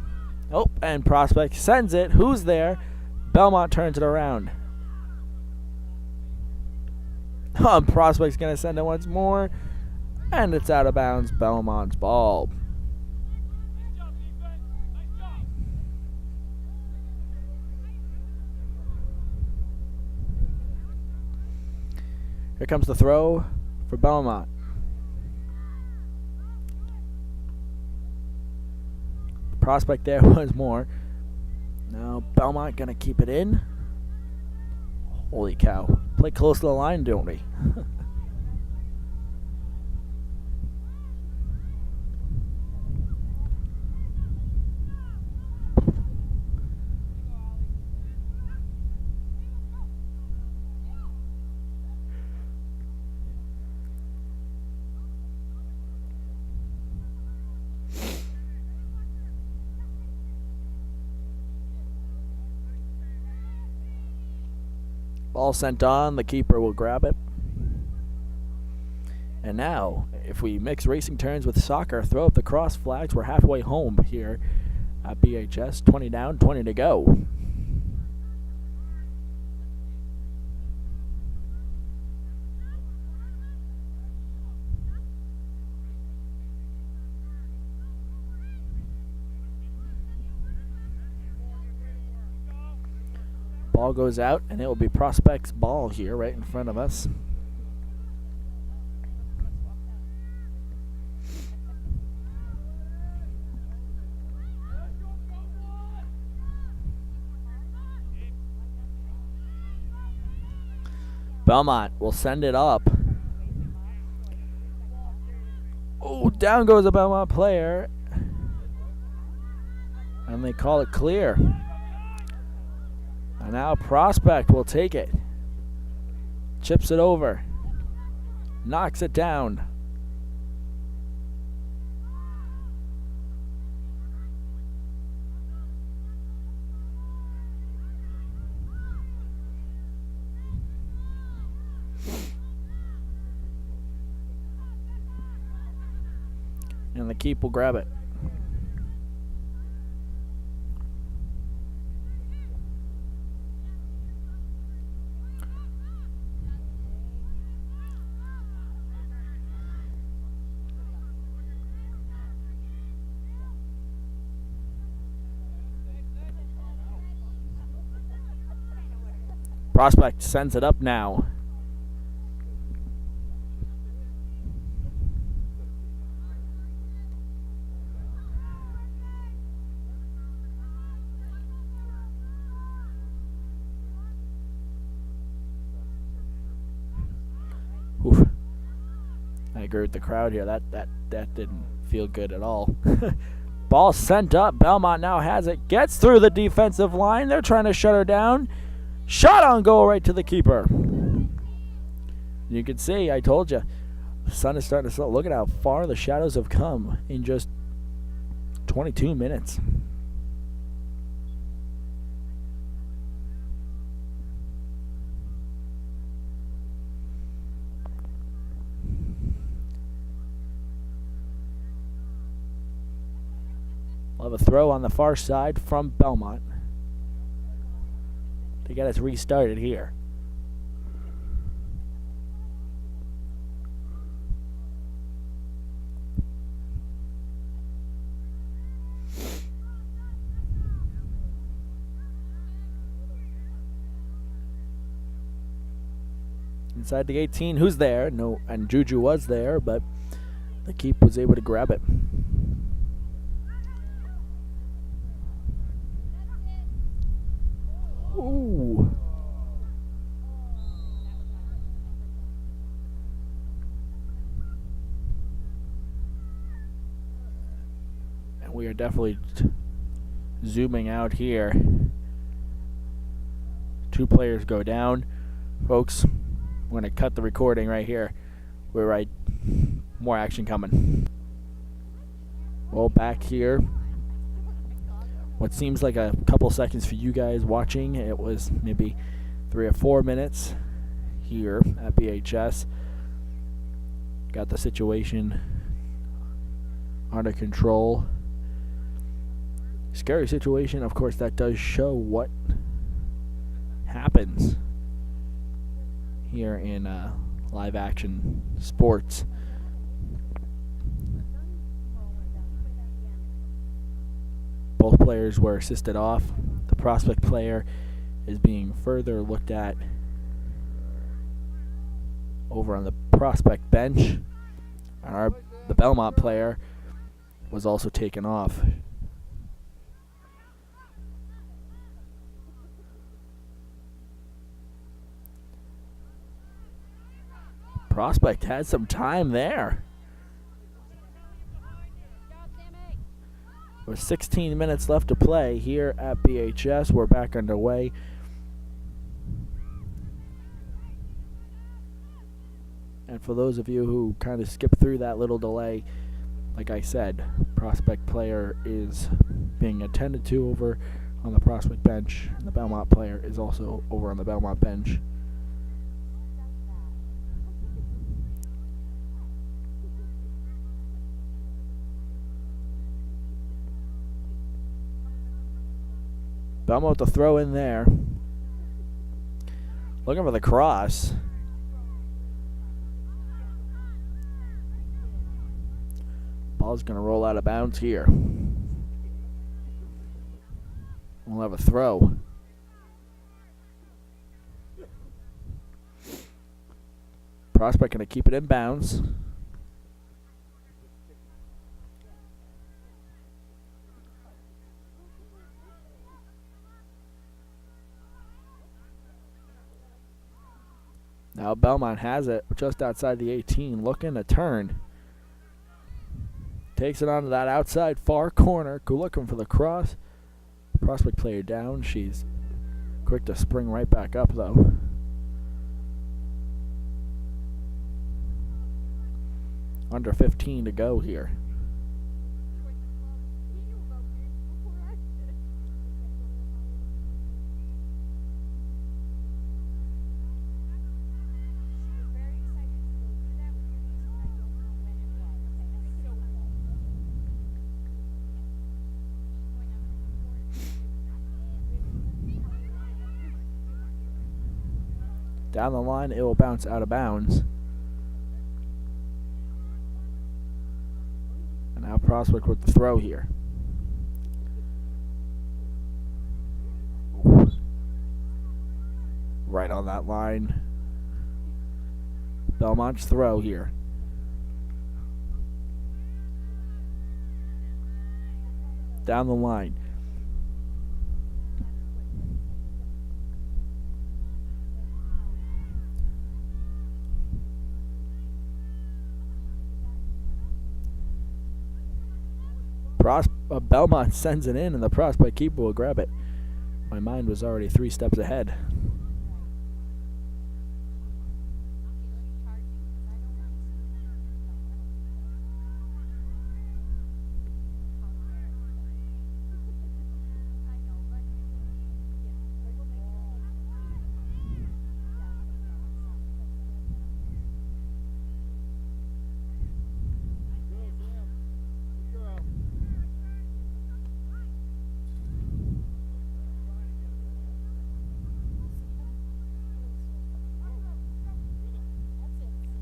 Oh, and Prospect sends it. Who's there? Belmont turns it around. Prospect's going to send it once more. And it's out of bounds. Belmont's ball. Here comes the throw for Belmont. Prospect there was more. Now Belmont going to keep it in. Holy cow. Play close to the line, don't we? Ball sent on, the keeper will grab it. And now, if we mix racing turns with soccer, throw up the cross flags, we're halfway home here at BHS. 20 down, 20 to go. Ball goes out, and it will be Prospect's ball here right in front of us. Belmont will send it up. Oh, down goes a Belmont player. And they call it clear. And now Prospect will take it. Chips it over. Knocks it down. And the keep will grab it. Prospect sends it up now. Oof. I agree with the crowd here. That didn't feel good at all. Ball sent up. Belmont now has it. Gets through the defensive line. They're trying to shut her down. Shot on goal right to the keeper. You can see, I told you, the sun is starting to set. Look at how far the shadows have come in just 22 minutes. We'll have a throw on the far side from Belmont. They got us restarted here. Inside the 18, who's there? No, and Juju was there, but the keep was able to grab it. Ooh. And we are definitely zooming out here. 2 players go down. Folks, we're going to cut the recording right here. We're right. More action coming. Well, back here. What seems like a couple seconds for you guys watching, it was maybe 3 or 4 minutes here at BHS. Got the situation under control. Scary situation, of course, that does show what happens here in live action sports. Both players were assisted off. The prospect player is being further looked at over on the prospect bench. And the Belmont player was also taken off. Prospect had some time there. With 16 minutes left to play here at BHS. We're back underway. And for those of you who kind of skipped through that little delay, like I said, prospect player is being attended to over on the prospect bench. And the Belmont player is also over on the Belmont bench. Belmont to throw in there. Looking for the cross. Ball's going to roll out of bounds here. We'll have a throw. Prospect going to keep it in bounds. Now Belmont has it just outside the 18, looking to turn. Takes it onto that outside far corner. Looking for the cross. Prospect player down. She's quick to spring right back up, though. Under 15 to go here. Down the line, it will bounce out of bounds. And now Prospect with the throw here. Right on that line. Belmont's throw here. Down the line. Belmont sends it in, and the prospect keeper will grab it. My mind was already 3 steps ahead.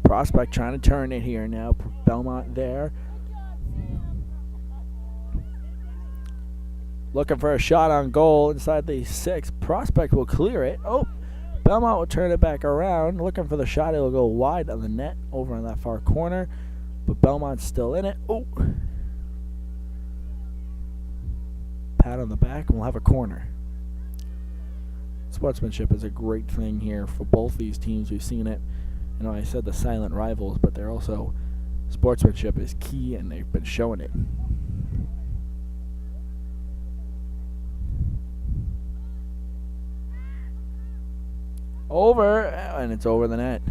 Prospect trying to turn it here now. Belmont there. Looking for a shot on goal inside the 6. Prospect will clear it. Oh, Belmont will turn it back around. Looking for the shot. It will go wide of the net over on that far corner. But Belmont's still in it. Oh. Pat on the back, and we'll have a corner. Sportsmanship is a great thing here for both these teams. We've seen it. You know, I said the silent rivals, but they're also, sportsmanship is key, and they've been showing it. Over, and it's over the net.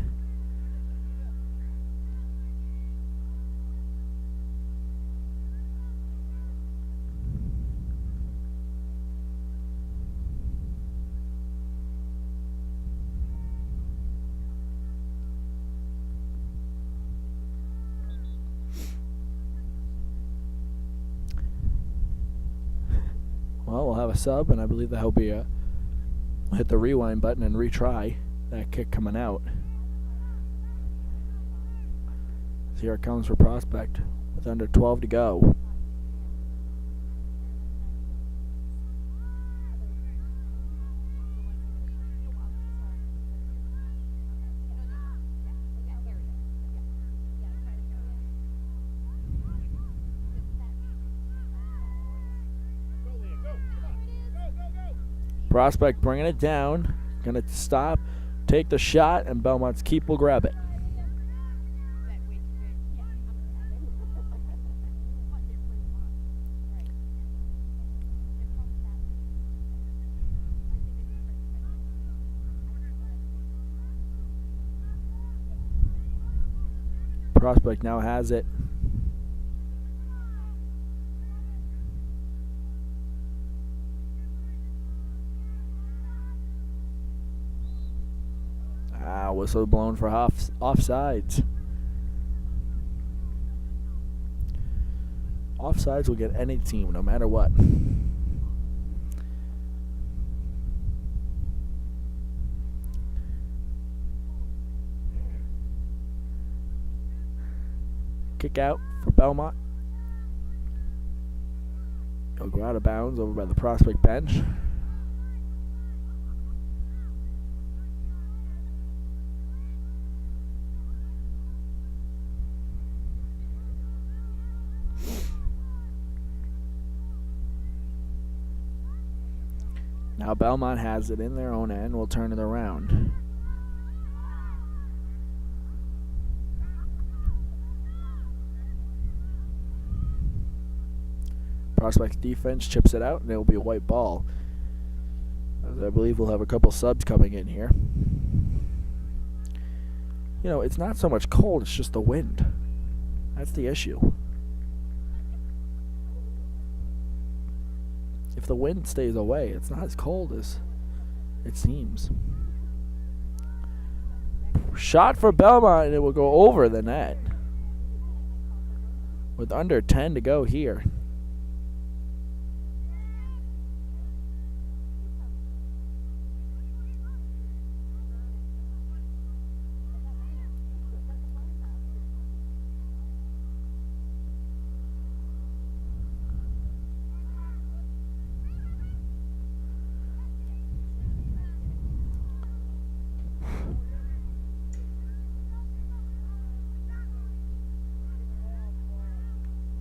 Well, we'll have a sub, and I believe that will be a... We'll hit the rewind button and retry that kick coming out. Here it comes for Prospect with under 12 to go. Prospect bringing it down. Going to stop, take the shot, and Belmont's keep will grab it. Prospect now has it. Whistle blown for offsides. Offsides will get any team, no matter what. Kick out for Belmont. It'll go out of bounds over by the Prospect bench. Now Belmont has it in their own end. We'll turn it around. Prospect's defense chips it out, and it'll be a white ball. As I believe we'll have a couple subs coming in here. You know, it's not so much cold, it's just the wind. That's the issue. If the wind stays away, it's not as cold as it seems. Shot for Belmont, and it will go over the net. With under 10 to go here.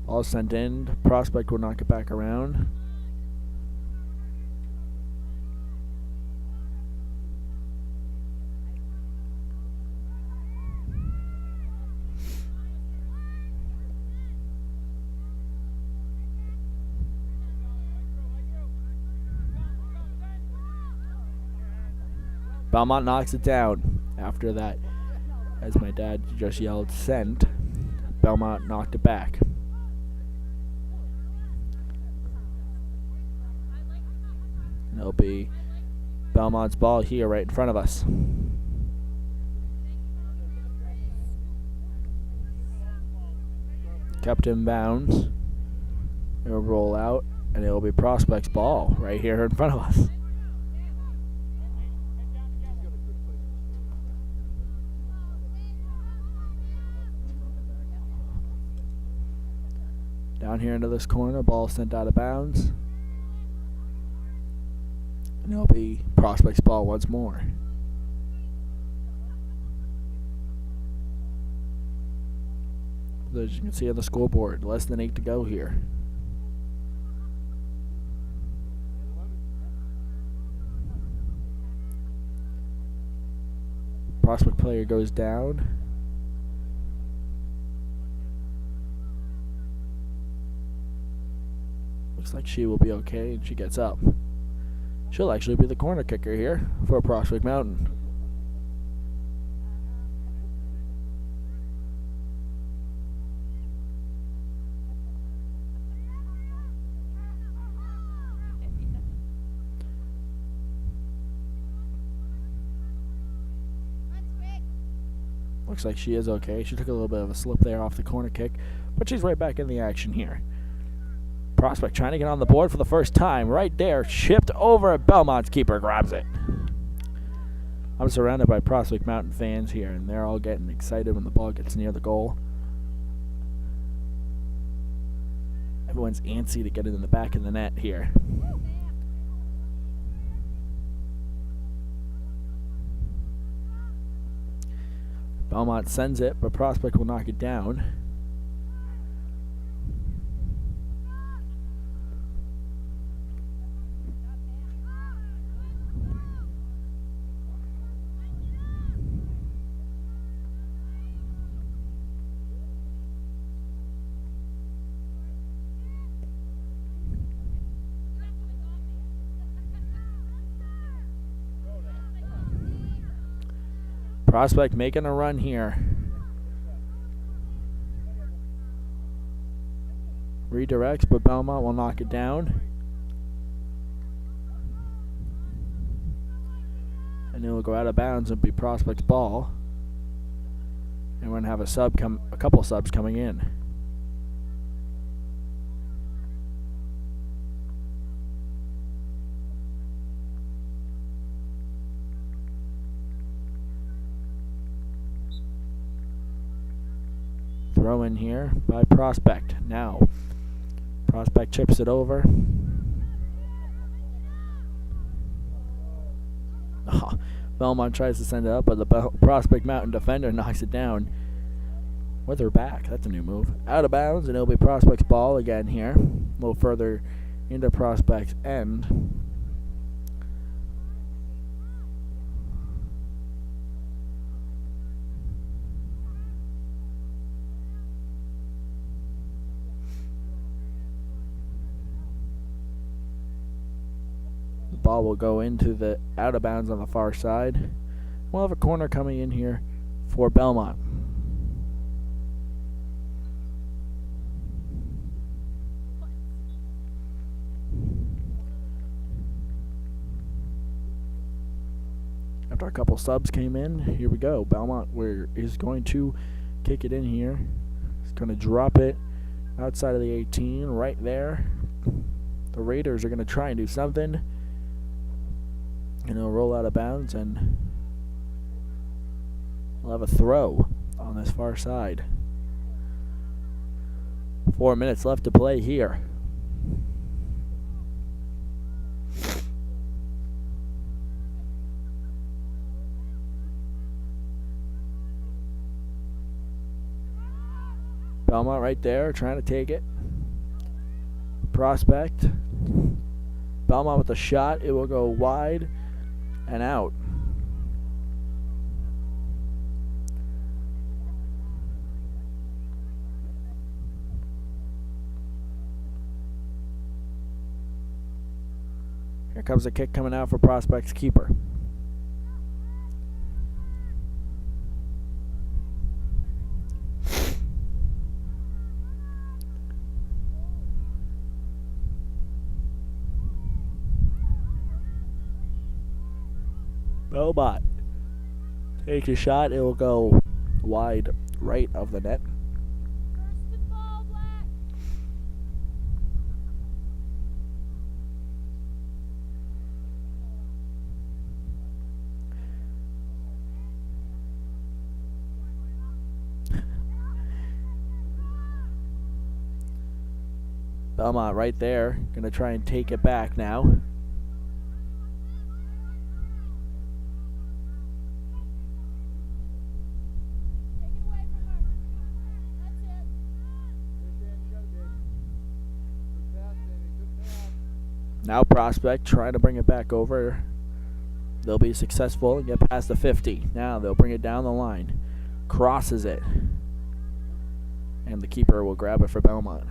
All sent in. Prospect will knock it back around. Belmont knocks it down. After that, as my dad just yelled, send, Belmont knocked it back. And it'll be Belmont's ball here right in front of us. Kept in bounds. It'll roll out, and it'll be Prospect's ball right here in front of us. Down here into this corner, ball sent out of bounds. And it'll be Prospect's ball once more. As you can see on the scoreboard, less than 8 to go here. Prospect player goes down. Looks like she will be okay, and she gets up. She'll actually be the corner kicker here for Prospect Mountain. Looks like she is okay. She took a little bit of a slip there off the corner kick, but she's right back in the action here. Prospect trying to get on the board for the first time. Right there, chipped over. Belmont's keeper grabs it. I'm surrounded by Prospect Mountain fans here, and they're all getting excited when the ball gets near the goal. Everyone's antsy to get it in the back of the net here. Belmont sends it, but Prospect will knock it down. Prospect making a run here. Redirects, but Belmont will knock it down. And it will go out of bounds and be Prospect's ball. And we're going to have a couple subs coming in. Throw in here by Prospect. Now, Prospect chips it over. Oh, Belmont tries to send it up, but the Prospect Mountain defender knocks it down with her back. That's a new move. Out of bounds, and it'll be Prospect's ball again here. A little further into Prospect's end. Ball will go into the out of bounds on the far side. We'll have a corner coming in here for Belmont. After a couple subs came in, here we go. Belmont is going to kick it in here. He's going to drop it outside of the 18, right there. The Raiders are going to try and do something. And it'll roll out of bounds, and we'll have a throw on this far side. 4 minutes left to play here. Belmont right there, trying to take it. Prospect. Belmont with a shot. It will go wide and out. Here comes a kick coming out for Prospect's keeper. Belmont takes a shot. It will go wide right of the net. Belmont right there. Going to try and take it back now. Now Prospect trying to bring it back over. They'll be successful and get past the 50. Now they'll bring it down the line. Crosses it. And the keeper will grab it for Belmont.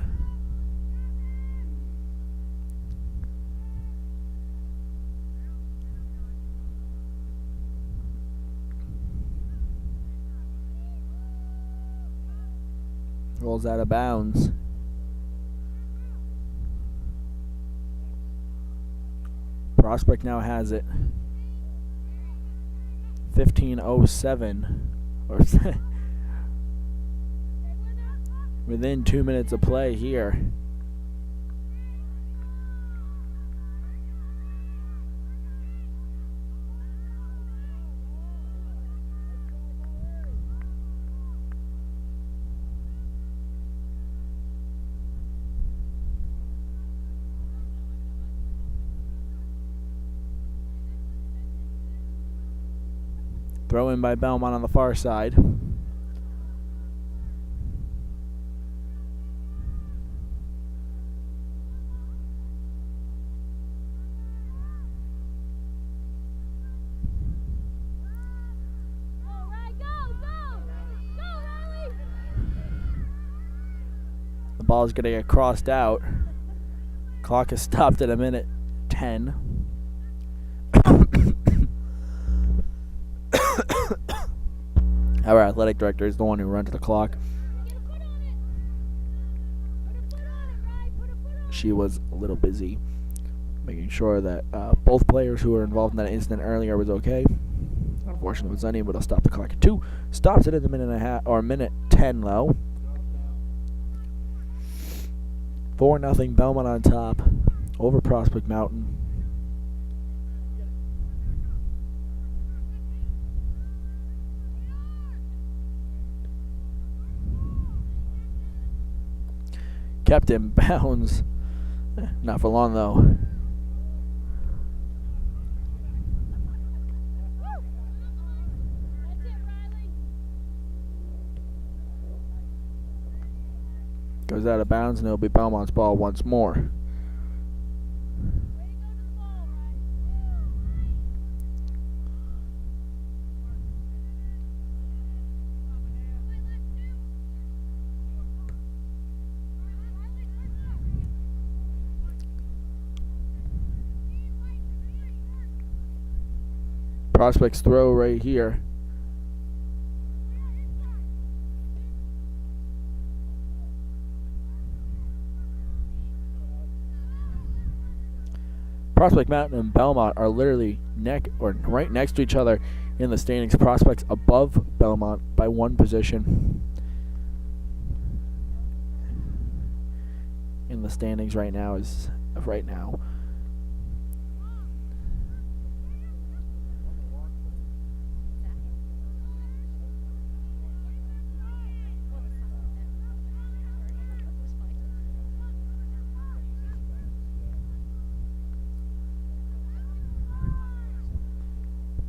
Rolls out of bounds. Prospect now has it. 15:07 or within 2 minutes of play here. Throw in by Belmont on the far side. The ball is going to get crossed out. Clock is stopped at 1:10. Our athletic director is the one who runs the clock. She was a little busy making sure that both players who were involved in that incident earlier was okay. Unfortunately, was unable to stop the clock at 2. Stops it at the minute 10 though. 4-0 Belmont on top over Prospect Mountain. Kept in bounds. Not for long though. Goes out of bounds and it'll be Belmont's ball once more. Prospects throw right here. Prospect Mountain and Belmont are literally right next to each other in the standings. Prospects above Belmont by 1 position in the standings right now.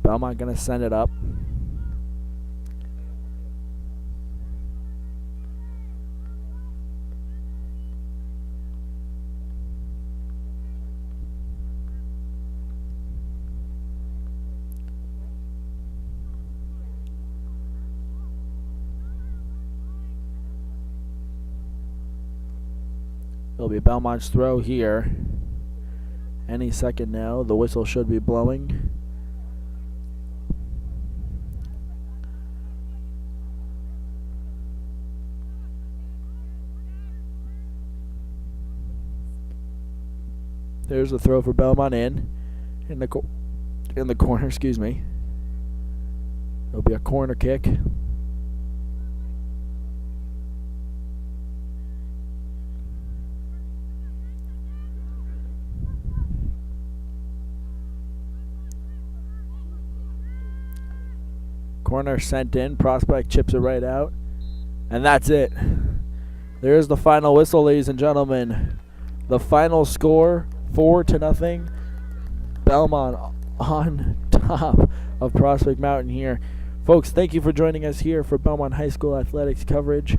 Belmont going to send it up. It'll be Belmont's throw here. Any second now. The whistle should be blowing. There's the throw for Belmont in the corner. Excuse me. It'll be a corner kick. Corner sent in. Prospect chips it right out, and that's it. There's the final whistle, ladies and gentlemen. The final score. 4-0. Belmont on top of Prospect Mountain here. Folks, thank you for joining us here for Belmont High School athletics coverage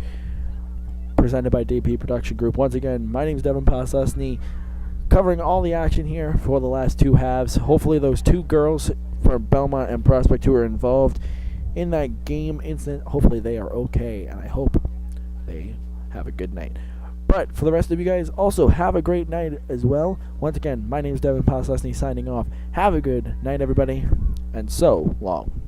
presented by DP Production Group. Once again, my name is Devin Pasesny, covering all the action here for the last 2 halves. Hopefully those 2 girls from Belmont and Prospect who were involved in that game incident, hopefully they are okay, and I hope they have a good night. But for the rest of you guys, also have a great night as well. Once again, my name is Devin Pasesny signing off. Have a good night, everybody, and so long.